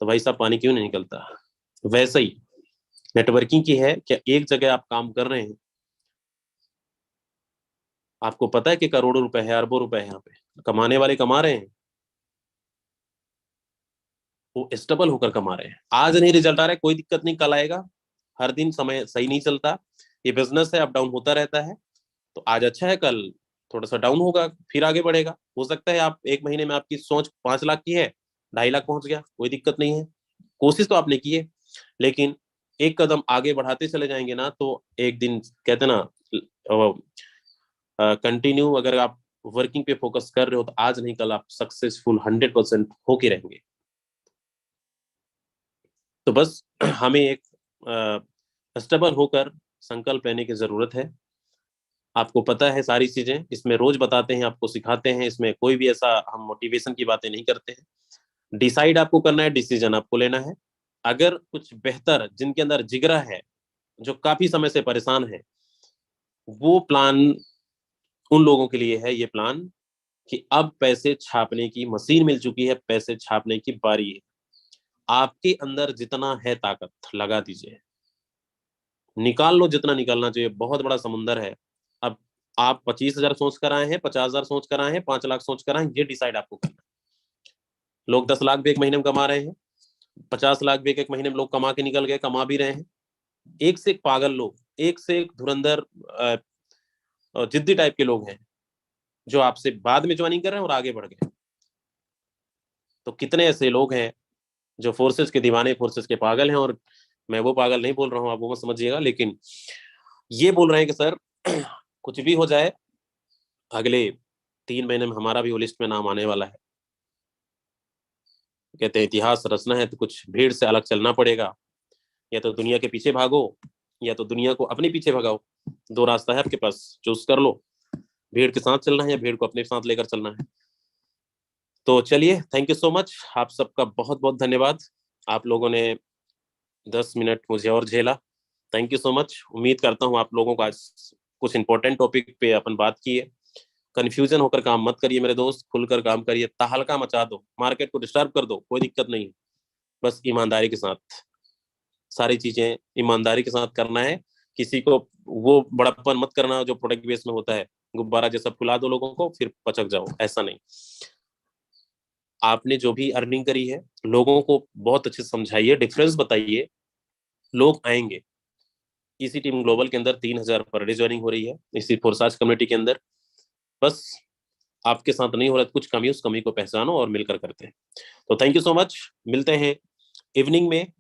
Speaker 2: तो भाई साहब पानी क्यों नहीं निकलता? वैसे ही नेटवर्किंग की है, क्या एक जगह आप काम कर रहे हैं, आपको पता है कि करोड़ों रुपए है, अरबों रुपए है, यहाँ पे कमाने वाले कमा रहे हैं, वो स्टेबल होकर कमा रहे हैं। आज नहीं रिजल्ट आ रहा है, कोई दिक्कत नहीं, कल आएगा। हर दिन समय सही नहीं चलता, ये बिजनेस है, अप डाउन होता रहता है। तो आज अच्छा है, कल थोड़ा सा डाउन होगा, फिर आगे बढ़ेगा। हो सकता है आप एक महीने में आपकी सोच 5 लाख की है, 2.5 लाख पहुंच गया, कोई दिक्कत नहीं है, कोशिश तो आपने की है। लेकिन एक कदम आगे बढ़ाते चले जाएंगे ना, तो एक दिन कहते ना कंटिन्यू अगर आप वर्किंग पे फोकस कर रहे हो, तो आज नहीं कल आप सक्सेसफुल 100% होके रहेंगे। तो बस हमें एक स्टेबल होकर संकल्प लेने की जरूरत है। आपको पता है सारी चीजें, इसमें रोज बताते हैं, आपको सिखाते हैं, इसमें कोई भी ऐसा हम मोटिवेशन की बातें नहीं करते हैं। डिसाइड आपको करना है, डिसीजन आपको लेना है। अगर कुछ बेहतर, जिनके अंदर जिगरा है, जो काफी समय से परेशान है, वो प्लान उन लोगों के लिए है ये प्लान कि अब पैसे छापने की मशीन मिल चुकी है, पैसे छापने की बारी है। आपके अंदर जितना है ताकत लगा दीजिए, निकाल लो जितना निकालना चाहिए। बहुत बड़ा समुंदर है। अब आप 25,000 सोच कर आए हैं, 50,000 सोच कर आए हैं, 5 लाख सोच कर आए हैं, ये डिसाइड आपको करना है। लोग 10 लाख भी एक महीने में कमा रहे हैं, 50 लाख भी एक महीने में लोग कमा के निकल गए, कमा भी रहे हैं। एक से एक पागल लोग, एक से एक धुरंधर जिद्दी टाइप के लोग हैं जो आपसे बाद में ज्वाइनिंग कर रहे हैं और आगे बढ़ गए। तो कितने ऐसे लोग हैं जो फोर्सेस के दीवाने, फोर्सेस के पागल हैं। और मैं वो पागल नहीं बोल रहा हूँ, आप वो मत समझिएगा, लेकिन ये बोल रहे हैं कि सर कुछ भी हो जाए, अगले 3 महीने में हमारा भी वो लिस्ट में नाम आने वाला है। कहते हैं इतिहास रचना है तो कुछ भीड़ से अलग चलना पड़ेगा, या तो दुनिया के पीछे भागो या तो दुनिया को अपने पीछे भगाओ। 2 रास्ता है आपके पास, चूज कर लो, भीड़ के साथ चलना है या भीड़ को अपने साथ लेकर चलना है। तो चलिए, थैंक यू सो मच, आप सबका बहुत बहुत धन्यवाद। आप लोगों ने 10 मिनट मुझे और झेला, थैंक यू सो मच। उम्मीद करता हूँ आप लोगों को आज कुछ इंपॉर्टेंट टॉपिक पे अपन बात की है। कंफ्यूजन होकर काम मत करिए मेरे दोस्त, खुलकर काम करिए, तहलका मचा दो, मार्केट को डिस्टर्ब कर दो, कोई दिक्कत नहीं है। बस ईमानदारी के साथ सारी चीजें ईमानदारी के साथ करना है। किसी को वो बड़प्पन मत करना जो प्रोडक्ट बेस में होता है, गुब्बारा जैसा फुला दो लोगों को फिर पचक जाओ, ऐसा नहीं। आपने जो भी अर्निंग करी है लोगों को बहुत अच्छे से समझाइए, डिफरेंस बताइए, लोग आएंगे। इसी टीम ग्लोबल के अंदर 3,000 पर डे ज्वाइनिंग हो रही है, इसी फोर्साज कम्युनिटी के अंदर। बस आपके साथ नहीं हो रहा है कुछ कमी, उस कमी को पहचानो और मिलकर करते हैं। तो थैंक यू सो मच, मिलते हैं इवनिंग में